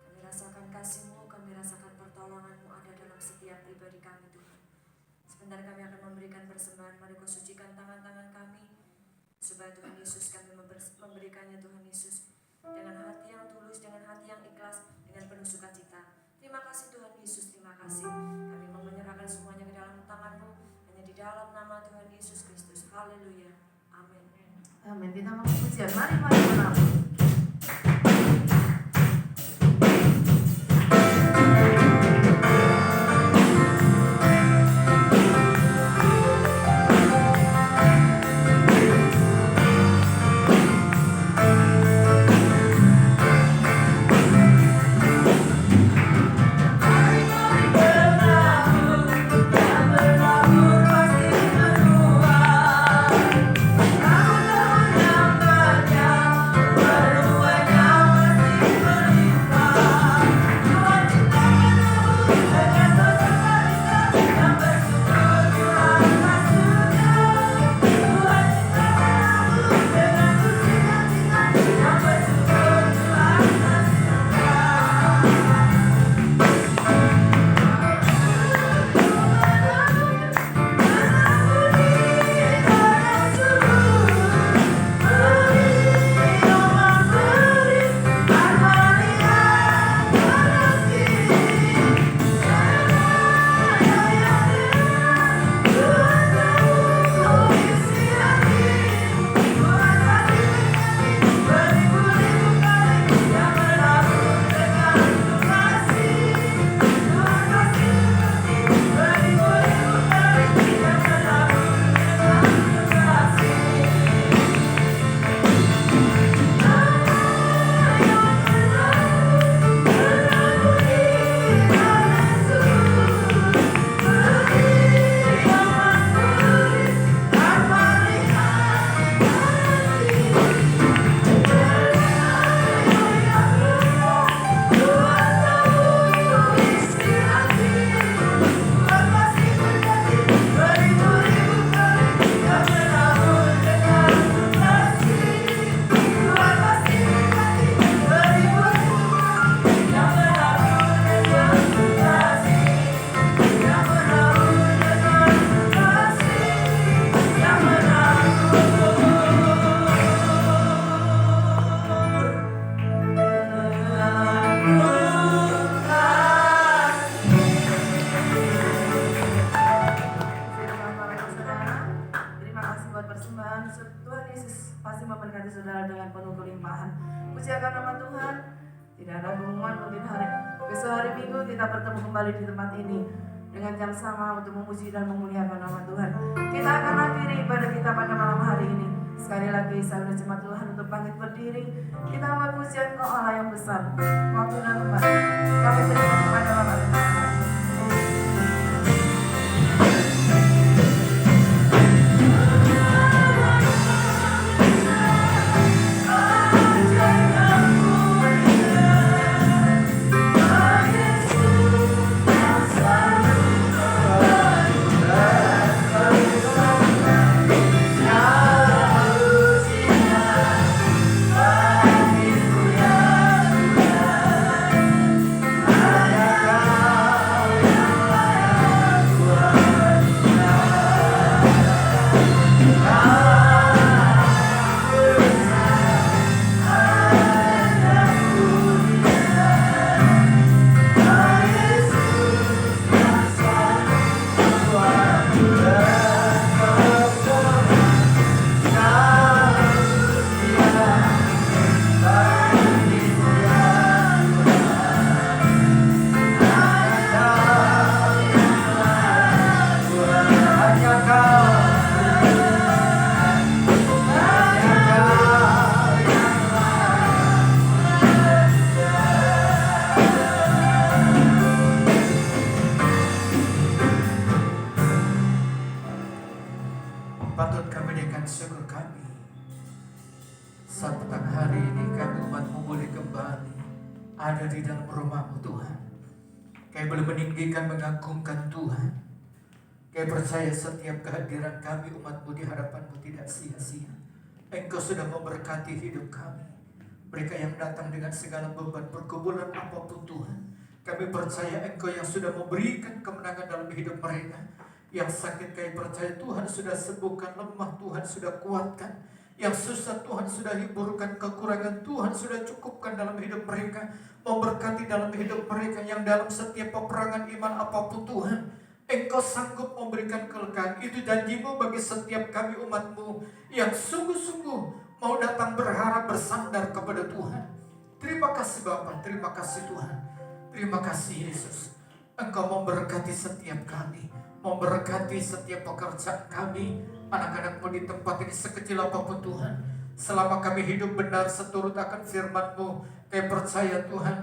kami rasakan kasih-Mu, kami rasakan pertolongan-Mu ada dalam setiap pribadi kami Tuhan. Sebentar kami akan memberikan persembahan. Mari Kau sucikan tangan-tangan kami supaya Tuhan Yesus kami memberikannya Tuhan Yesus dengan hati yang tulus, dengan hati yang ikhlas, dengan penuh sukacita. Terima kasih Tuhan Yesus, terima kasih. Kami mau menyerahkan semuanya ke dalam tangan-Mu hanya di dalam nama Tuhan Yesus Kristus. Haleluya. Amin. Amin. Kita mau pujian. Mari menampung. Kembali di tempat ini dengan yang sama untuk memuji dan memuliakan nama Tuhan. Kita akan akhiri ibadah kita pada malam hari ini. Sekali lagi saya udah jemaat Tuhan untuk bangkit berdiri. Kita mau pujian Kau Allah yang besar. Waktu dan tempat kami berikan kepada Bapak dan Tuhan. Sambut kami dengan syukur kami. Saat petang hari ini kami umat-Mu boleh kembali ada di dalam rumah-Mu Tuhan. Kami boleh meninggikan, mengagungkan Tuhan. Kami percaya setiap kehadiran kami umat-Mu di hadapan-Mu tidak sia-sia. Engkau sudah memberkati hidup kami. Mereka yang datang dengan segala beban pergumulan apapun Tuhan, kami percaya Engkau yang sudah memberikan kemenangan dalam hidup mereka. Yang sakit kami percaya Tuhan sudah sembuhkan, lemah Tuhan sudah kuatkan, yang susah Tuhan sudah hiburkan, kekurangan Tuhan sudah cukupkan dalam hidup mereka, memberkati dalam hidup mereka, yang dalam setiap peperangan iman apapun Tuhan, Engkau sanggup memberikan kelegaan. Itu janji-Mu bagi setiap kami umat-Mu yang sungguh-sungguh mau datang berharap bersandar kepada Tuhan. Terima kasih Bapa, terima kasih Tuhan, terima kasih Yesus. Engkau memberkati setiap kami, memberkati setiap pekerjaan kami, anak-anak-Mu di tempat ini sekecil apapun Tuhan. Selama kami hidup benar seturut akan firman-Mu, kami percaya Tuhan,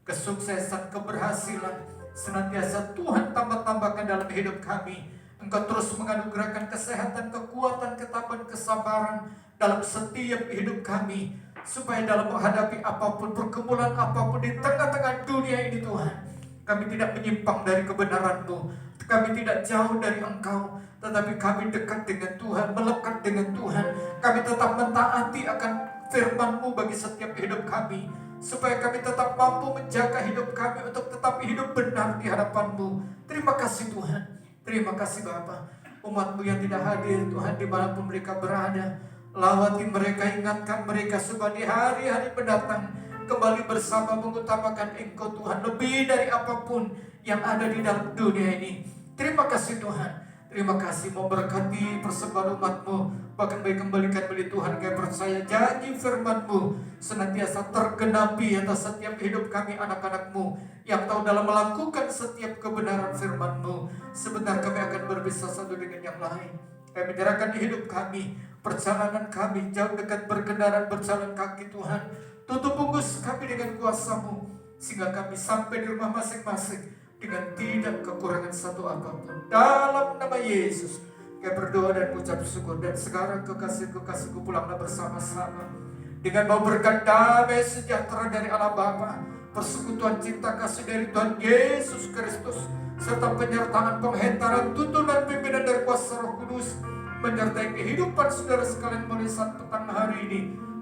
kesuksesan, keberhasilan senantiasa Tuhan tambah-tambahkan dalam hidup kami. Engkau terus menganugerahkan kesehatan, kekuatan, ketabahan, kesabaran dalam setiap hidup kami, supaya dalam menghadapi apapun, pergumulan apapun di tengah-tengah dunia ini Tuhan, kami tidak menyimpang dari kebenaran-Mu. Kami tidak jauh dari Engkau, tetapi kami dekat dengan Tuhan, melekat dengan Tuhan. Kami tetap mentaati akan firman-Mu bagi setiap hidup kami, supaya kami tetap mampu menjaga hidup kami untuk tetap hidup benar di hadapan-Mu. Terima kasih Tuhan, terima kasih Bapa. Umat-Mu yang tidak hadir Tuhan dimanapun mereka berada, lawati mereka, ingatkan mereka supaya di hari-hari mendatang kembali bersama mengutamakan Engkau Tuhan lebih dari apapun yang ada di dalam dunia ini. Terima kasih Tuhan, terima kasih memberkati persembahan umat-Mu, bahkan baik kembalikan milik Tuhan. Kami percaya janji firman-Mu senantiasa tergenapi atas setiap hidup kami anak-anak-Mu yang tahu dalam melakukan setiap kebenaran firman-Mu. Sebentar kami akan berpisah satu dengan yang lain. Kami menyerahkan hidup kami, perjalanan kami, jauh dekat berkendaraan, berjalan kaki Tuhan. Tutup bungkus kami dengan kuasa-Mu, sehingga kami sampai di rumah masing-masing dengan tidak kekurangan satu apapun. Dalam nama Yesus kami berdoa dan mengucap syukur. Dan sekarang kekasih-kekasihku pulanglah bersama-sama dengan bawa berkat damai sejahtera dari Allah Bapa, persekutuan cinta kasih dari Tuhan Yesus Kristus, serta penyertaan penghentaran tuntunan pimpinan dari kuasa Roh Kudus menyertai kehidupan saudara sekalian mulai saat petang hari ini,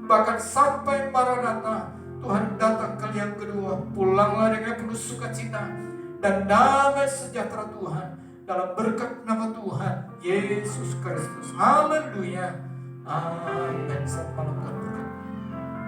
bahkan sampai Maranatha Tuhan datang kali yang kedua. Pulanglah dengan penuh sukacita dan damai sejahtera Tuhan, dalam berkat nama Tuhan Yesus Kristus. Haleluya, amin. Selamat malam Tuhan berkati.